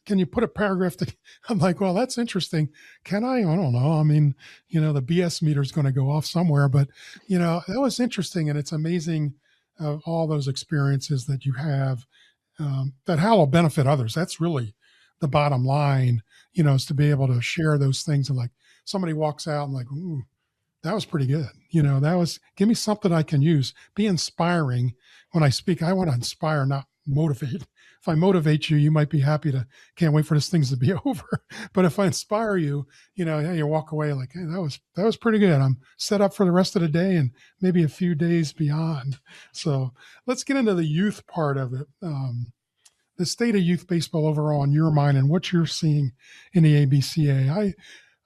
Can you put a paragraph I'm like, well, that's interesting. Can I? I don't know. I mean, the BS meter is going to go off somewhere, but that was interesting. And it's amazing all those experiences that you have, that how will benefit others. That's really the bottom line, is to be able to share those things. And like somebody walks out and like, ooh, that was pretty good. Give me something I can use. Be inspiring. When I speak, I want to inspire, not motivate. If I motivate you, you might be can't wait for this things to be over. But if I inspire you, you walk away like, hey, that was pretty good. I'm set up for the rest of the day and maybe a few days beyond. So let's get into the youth part of it. The state of youth baseball overall in your mind and what you're seeing in the ABCA.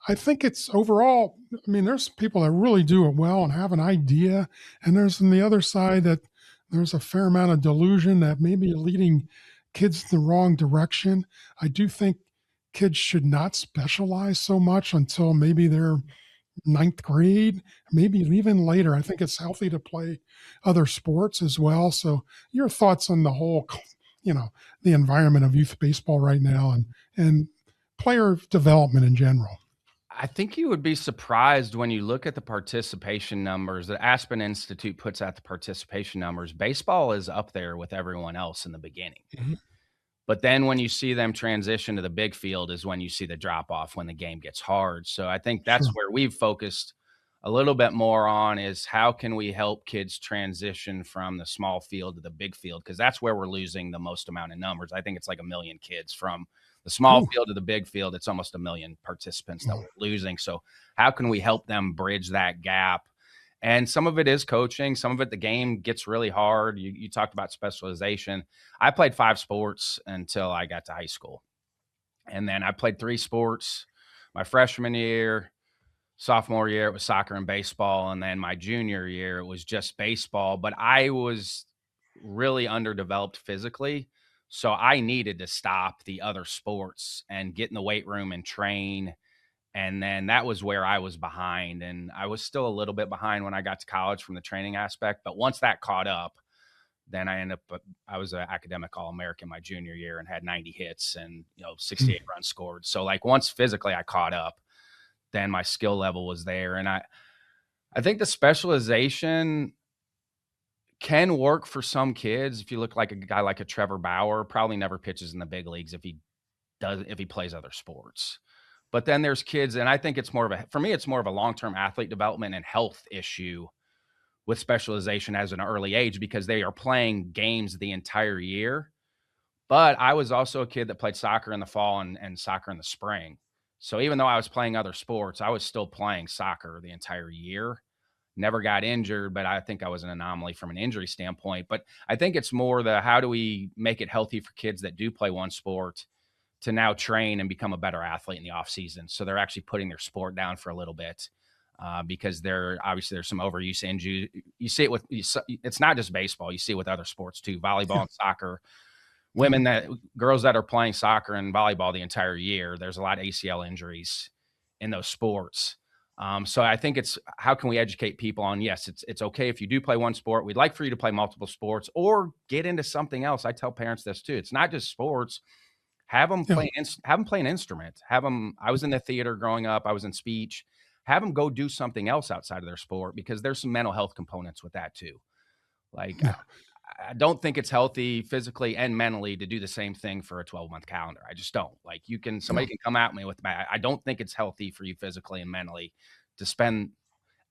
I think it's overall, there's people that really do it well and have an idea. And there's on the other side that there's a fair amount of delusion that maybe leading kids in the wrong direction. I do think kids should not specialize so much until maybe they're ninth grade, maybe even later. I think it's healthy to play other sports as well. So your thoughts on the whole, the environment of youth baseball right now and player development in general. I think you would be surprised when you look at the participation numbers. The Aspen Institute puts out the participation numbers. Baseball is up there with everyone else in the beginning. Mm-hmm. But then when you see them transition to the big field is when you see the drop off when the game gets hard. So I think that's where we've focused a little bit more on is how can we help kids transition from the small field to the big field? Because that's where we're losing the most amount of numbers. I think it's like 1 million kids from the small field to the big field. It's almost 1 million participants that we're losing. So how can we help them bridge that gap? And some of it is coaching. Some of it, the game gets really hard. You talked about specialization. I played 5 sports until I got to high school. And then I played 3 sports my freshman year. Sophomore year, it was soccer and baseball. And then my junior year, it was just baseball. But I was really underdeveloped physically. So I needed to stop the other sports and get in the weight room and train. And then that was where I was behind. And I was still a little bit behind when I got to college from the training aspect. But once that caught up, then I was an academic All-American my junior year and had 90 hits and 68 runs scored. So like once physically I caught up, then my skill level was there. And I think the specialization can work for some kids. If you look like a guy like a Trevor Bauer, probably never pitches in the big leagues if he plays other sports. But then there's kids, and I think it's for me, it's more of a long-term athlete development and health issue with specialization as an early age because they are playing games the entire year. But I was also a kid that played soccer in the fall and soccer in the spring. So even though I was playing other sports, I was still playing soccer the entire year. never got injured, but I think I was an anomaly from an injury standpoint. But I think it's more the how do we make it healthy for kids that do play one sport to now train and become a better athlete in the off season. So they're actually putting their sport down for a little bit because there's some overuse injury. You see it with it's not just baseball. You see it with other sports too, volleyball Yeah. and soccer. Yeah. Girls that are playing soccer and volleyball the entire year, there's a lot of ACL injuries in those sports. So I think it's how can we educate people on, yes, it's okay if you do play one sport. We'd like for you to play multiple sports or get into something else. I tell parents this too. It's not just sports. Yeah. Have them play an instrument. Have them. I was in the theater growing up. I was in speech. Have them go do something else outside of their sport because there's some mental health components with that too. Like Yeah. I don't think it's healthy physically and mentally to do the same thing for a 12-month calendar. I just don't. Like Yeah. somebody can come at me with that. I don't think it's healthy for you physically and mentally to spend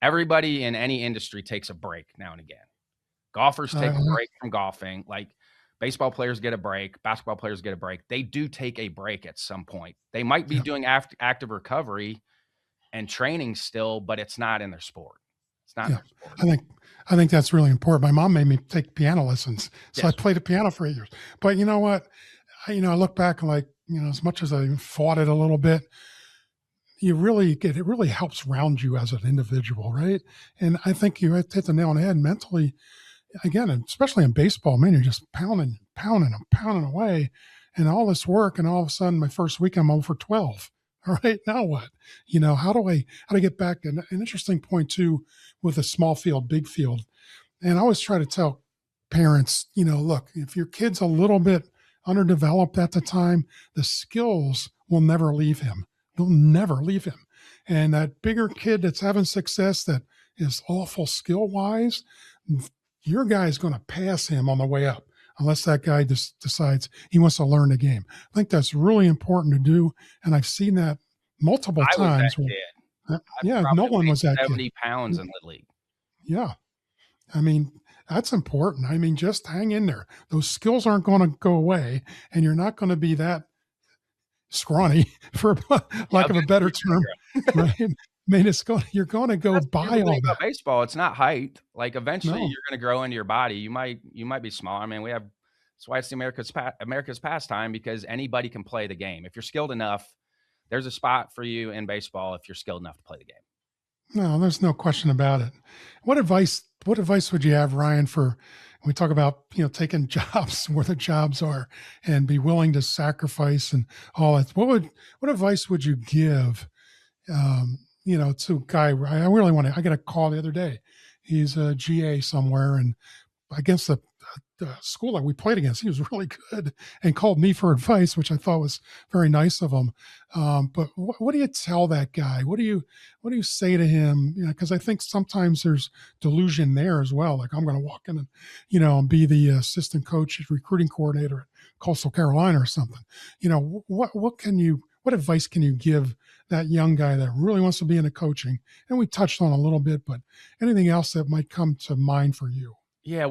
everybody in any industry takes a break now and again. Golfers take a break from golfing. Like baseball players get a break, basketball players get a break. They do take a break at some point. They might be Yeah. doing active recovery and training still, but it's not in their sport. It's not in Yeah. their sport. I think I think that's really important. My mom made me take piano lessons, so I Yes. played the piano for 8 years. But you know what? I look back like, as much as I fought it a little bit, it really helps round you as an individual, right? And I think you hit the nail on the head mentally. Again, especially in baseball, man, you're just pounding, pounding, and pounding away, and all this work, and all of a sudden, my first week, I'm over 12. All right, now what? How do I get back? An interesting point too, with a small field, big field, and I always try to tell parents, look, if your kid's a little bit underdeveloped at the time, the skills will never leave him. They'll never leave him. And that bigger kid that's having success that is awful skill wise, your guy is going to pass him on the way up unless that guy just decides he wants to learn the game. I think that's really important to do. And I've seen that multiple I was that times. kid. I Yeah, no probably one weighed was that kid. 70 pounds in Little League. Yeah. I mean, that's important. I mean, just hang in there. Those skills aren't going to go away, and you're not going to be that scrawny, for Yeah, lack of a better eventually term, right? I mean, you're going to go that's the by beautiful thing all about that. baseball, it's not height. Like, eventually, No, you're gonna grow into your body. You might be small. I mean, that's why it's the America's pastime because anybody can play the game. If you're skilled enough, there's a spot for you in baseball if you're skilled enough to play the game. no, there's no question about it. What advice would you have, Ryan, for when we talk about, taking jobs where the jobs are and be willing to sacrifice and all that? What advice would you give, to a guy? I really want to. I got a call the other day. He's a GA somewhere, and against the school that we played against, he was really good and called me for advice, which I thought was very nice of him. But what do you tell that guy? What do you say to him? Because I think sometimes there's delusion there as well. Like, I'm going to walk in and, and be the assistant coach, recruiting coordinator at Coastal Carolina or something. What advice can you give that young guy that really wants to be into coaching? And we touched on a little bit, but anything else that might come to mind for you? Yeah,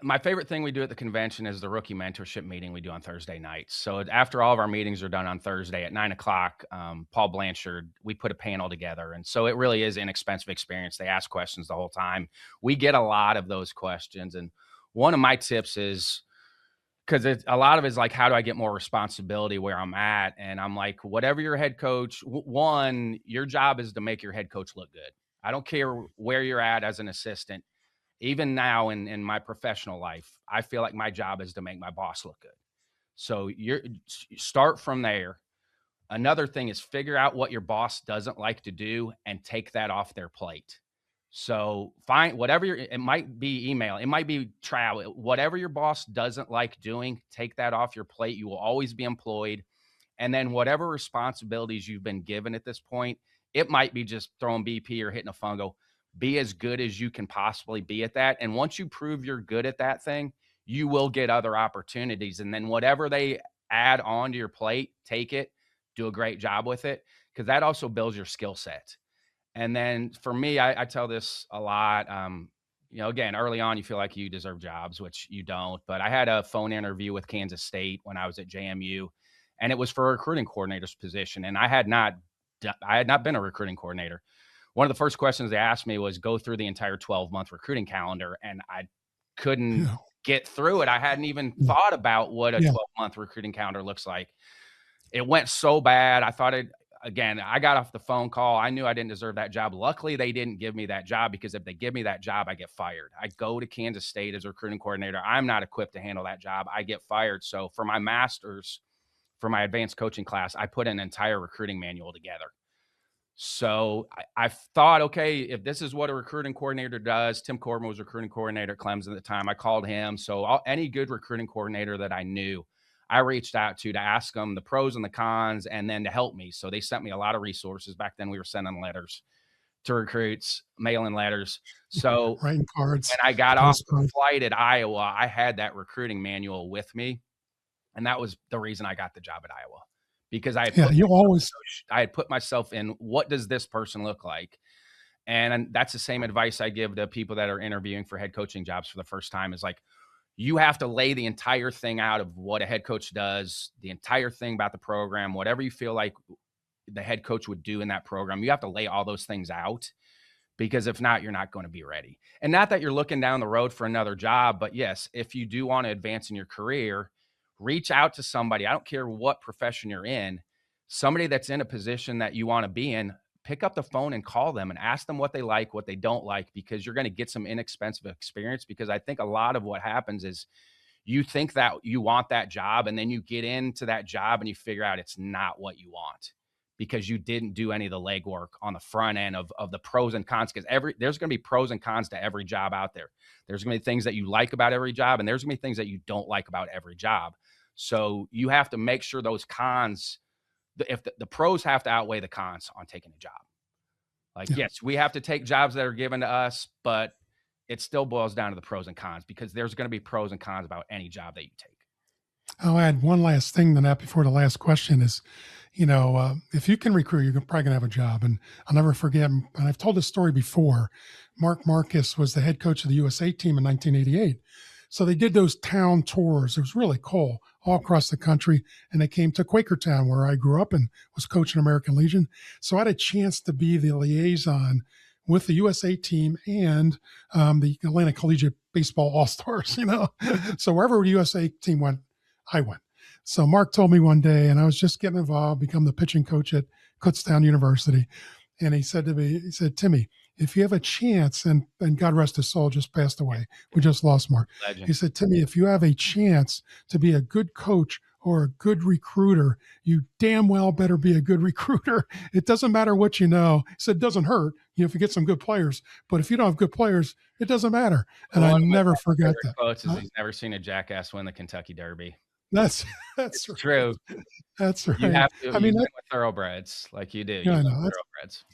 my favorite thing we do at the convention is the rookie mentorship meeting we do on Thursday nights. So after all of our meetings are done on Thursday at 9 o'clock, Paul Blanchard, we put a panel together. And so it really is inexpensive experience. They ask questions the whole time. We get a lot of those questions. And one of my tips is, because a lot of it is like, how do I get more responsibility where I'm at? And I'm like, whatever your head coach, one, your job is to make your head coach look good. I don't care where you're at as an assistant. Even now in my professional life, I feel like my job is to make my boss look good. So start from there. Another thing is figure out what your boss doesn't like to do and take that off their plate. So find whatever it might be email, it might be travel, whatever your boss doesn't like doing, take that off your plate. You will always be employed. And then whatever responsibilities you've been given at this point, it might be just throwing BP or hitting a fungo. Be as good as you can possibly be at that. And once you prove you're good at that thing, you will get other opportunities. And then whatever they add on to your plate, take it, do a great job with it, because that also builds your skill set. And then for me, I tell this a lot. Again, early on, you feel like you deserve jobs, which you don't. But I had a phone interview with Kansas State when I was at JMU, and it was for a recruiting coordinator's position. And I had not been a recruiting coordinator. one of the first questions they asked me was go through the entire 12-month recruiting calendar, and I couldn't Yeah. get through it. I hadn't even Yeah. thought about what a Yeah. 12-month recruiting calendar looks like. It went so bad. I thought again, I got off the phone call. I knew I didn't deserve that job. Luckily, they didn't give me that job, because if they give me that job, I get fired. I go to Kansas State as a recruiting coordinator. I'm not equipped to handle that job. I get fired. So for my master's, for my advanced coaching class, I put an entire recruiting manual together. So I thought, okay, if this is what a recruiting coordinator does, Tim Corbin was recruiting coordinator at Clemson at the time. I called him. So any good recruiting coordinator that I knew, I reached out to ask them the pros and the cons, and then to help me. So they sent me a lot of resources. Back then we were sending letters to recruits, mailing letters. So Writing cards, when I got off the postcards. flight at Iowa, I had that recruiting manual with me. And that was the reason I got the job at Iowa, because Yeah. You always, I had put myself in, what does this person look like? And that's the same advice I give to people that are interviewing for head coaching jobs for the first time, is like, you have to lay the entire thing out of what a head coach does, the entire thing about the program, whatever you feel like the head coach would do in that program. You have to lay all those things out, because if not, you're not going to be ready. And not that you're looking down the road for another job, but yes, if you do want to advance in your career, reach out to somebody. I don't care what profession you're in, somebody that's in a position that you want to be in. Pick up the phone and call them and ask them what they like, what they don't like, because you're going to get some inexpensive experience. Because I think a lot of what happens is you think that you want that job, and then you get into that job and you figure out it's not what you want, because you didn't do any of the legwork on the front end of the pros and cons. Because there's going to be pros and cons to every job out there. There's going to be things that you like about every job, and there's going to be things that you don't like about every job. So you have to make sure those cons, if the pros have to outweigh the cons on taking a job. Like, yeah. yes, we have to take jobs that are given to us, but it still boils down to the pros and cons, because there's going to be pros and cons about any job that you take. I'll add one last thing to that before the last question is, if you can recruit, you're probably going to have a job. And I'll never forget, and I've told this story before, Mark Marcus was the head coach of the USA team in 1988. So they did those town tours. It was really cool all across the country. And they came to Quakertown, where I grew up and was coaching American Legion. So I had a chance to be the liaison with the USA team and the Atlanta Collegiate Baseball All-Stars, So wherever the USA team went, I went. So Mark told me one day, and I was just getting involved, become the pitching coach at Kutztown University. And he said to me, Timmy, if you have a chance, and God rest his soul, just passed away. We just lost Mark. Legend. He said, Timmy, if you have a chance to be a good coach or a good recruiter, you damn well better be a good recruiter. It doesn't matter what you know. He said, it doesn't hurt, if you get some good players, but if you don't have good players, it doesn't matter. And I never forgot that. Quotes is he's never seen a jackass win the Kentucky Derby. That's right. True. That's right. You have to. I mean, win with thoroughbreds, like you do. Yeah, I know. Thoroughbreds.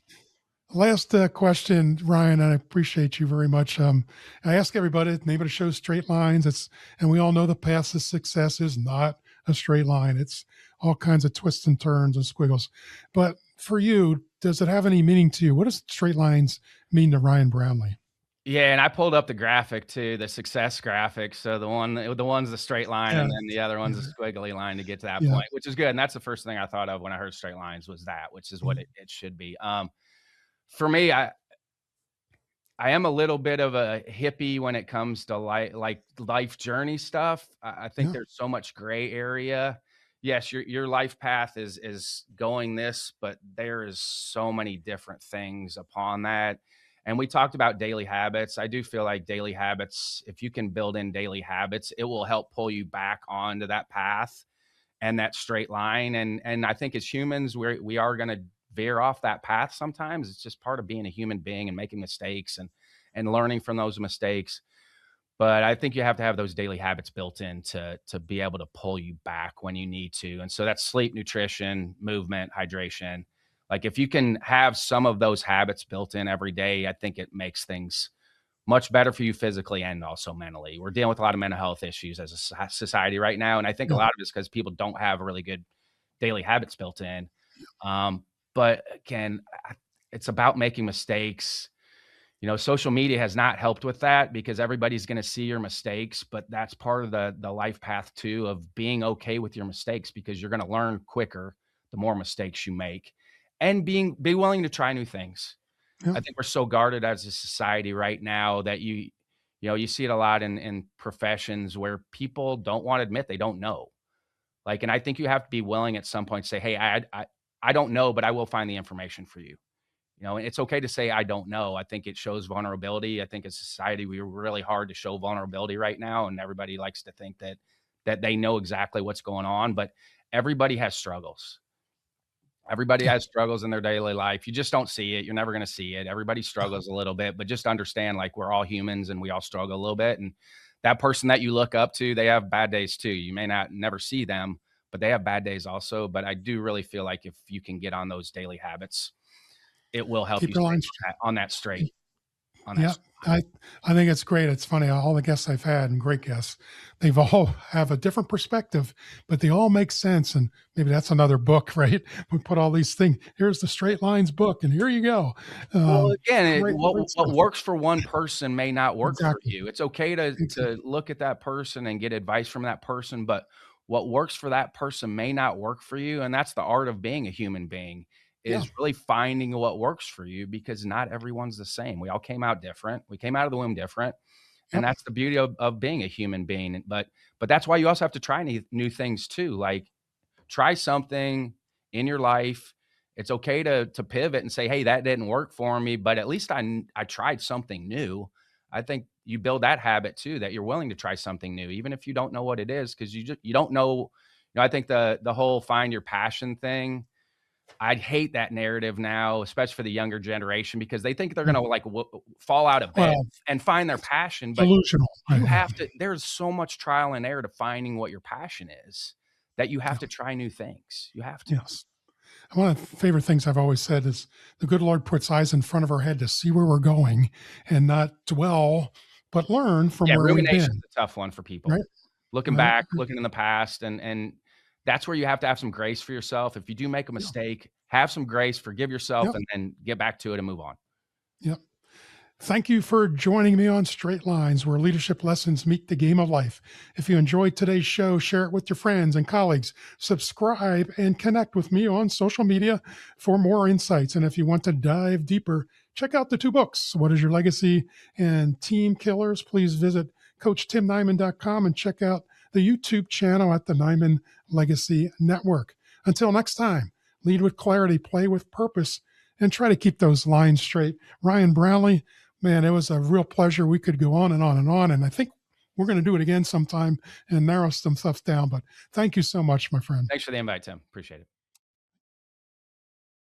Last question, Ryan, and I appreciate you very much. I ask everybody, the name of the show, Straight Lines. And we all know the path to success is not a straight line. It's all kinds of twists and turns and squiggles. But for you, does it have any meaning to you? What does straight lines mean to Ryan Brownlee? Yeah, and I pulled up the graphic too, the success graphic. So the one's the straight line, and then the other one's a squiggly line to get to that point, which is good. And that's the first thing I thought of when I heard straight lines, was that, which is what it should be. For me, I am a little bit of a hippie when it comes to life journey stuff. I think there's so much gray area. Yes, your life path is going this, but there is so many different things upon that. And we talked about daily habits. I do feel like daily habits, if you can build in daily habits, it will help pull you back onto that path and that straight line. And I think as humans, we are going to veer off that path sometimes. It's just part of being a human being and making mistakes and learning from those mistakes. But I think you have to have those daily habits built in to be able to pull you back when you need to. And so that's sleep, nutrition, movement, hydration. Like, if you can have some of those habits built in every day, I think it makes things much better for you physically and also mentally. We're dealing with a lot of mental health issues as a society right now. And I think a lot of it's because people don't have really good daily habits built in. But again, it's about making mistakes. Social media has not helped with that, because everybody's going to see your mistakes, but that's part of the life path too, of being okay with your mistakes, because you're going to learn quicker the more mistakes you make, and be willing to try new things. Yeah. I think we're so guarded as a society right now that you see it a lot in professions where people don't wanna admit they don't know. Like, and I think you have to be willing at some point to say, "Hey, I don't know, but I will find the information for you." And it's okay to say, "I don't know." I think it shows vulnerability. I think as a society, we're really hard to show vulnerability right now, and everybody likes to think that they know exactly what's going on, but everybody has struggles. Everybody Yeah. has struggles in their daily life. You just don't see it. You're never gonna see it. Everybody Yeah. struggles a little bit, but just understand, like, we're all humans and we all struggle a little bit, and that person that you look up to, they have bad days too. You may not never see them, but they have bad days also, but I do really feel like if you can get on those daily habits, it will help Keep you your stay lines on that straight on that Yeah, s I I think it's great. It's funny, all the guests I've had and great guests, they've all have a different perspective, but they all make sense. And maybe that's another book, right? We put all these things. Here's the straight lines book, and here you go. Well, again, Great, great what stuff. works for one person may not work for Exactly. you. It's okay to Exactly. look at that person and get advice from that person, but what works for that person may not work for you, and that's the art of being a human being, Yeah. is really finding what works for you because not everyone's the same. We all came out different. We came out of the womb different, and Yep. that's the beauty of being a human being, but that's why you also have to try new things too, like try something in your life. It's okay to pivot and say, "Hey, that didn't work for me, but at least I tried something new." I think you build that habit too, that you're willing to try something new, even if you don't know what it is, because you don't know. I think the whole find your passion thing. I hate that narrative now, especially for the younger generation, because they think they're Mm. gonna like fall out of bed Well, and find their passion, but delusional. you Right. Yeah. have to. There's so much trial and error to finding what your passion is that you have Yeah. to try new things. You have to. Yes. One of the favorite things I've always said is the good Lord puts eyes in front of our head to see where we're going and not dwell, but learn from Yeah, where we've rumination's been. a tough one for people. Right. Looking Right. back, looking in the past, and that's where you have to have some grace for yourself. If you do make a Yeah. mistake, have some grace, forgive yourself, Yep. and then get back to it and move on. Yep. Thank you for joining me on Straight Lines, where leadership lessons meet the game of life. If you enjoyed today's show, share it with your friends and colleagues. Subscribe and connect with me on social media for more insights. And if you want to dive deeper, check out the two books, What is Your Legacy and Team Killers. Please visit CoachTimNeiman.com and check out the YouTube channel at the Neiman Legacy Network. Until next time, lead with clarity, play with purpose, and try to keep those lines straight. Ryan Brownlee, man, it was a real pleasure. We could go on and on and on. And I think we're going to do it again sometime and narrow some stuff down. But thank you so much, my friend. Thanks for the invite, Tim. Appreciate it.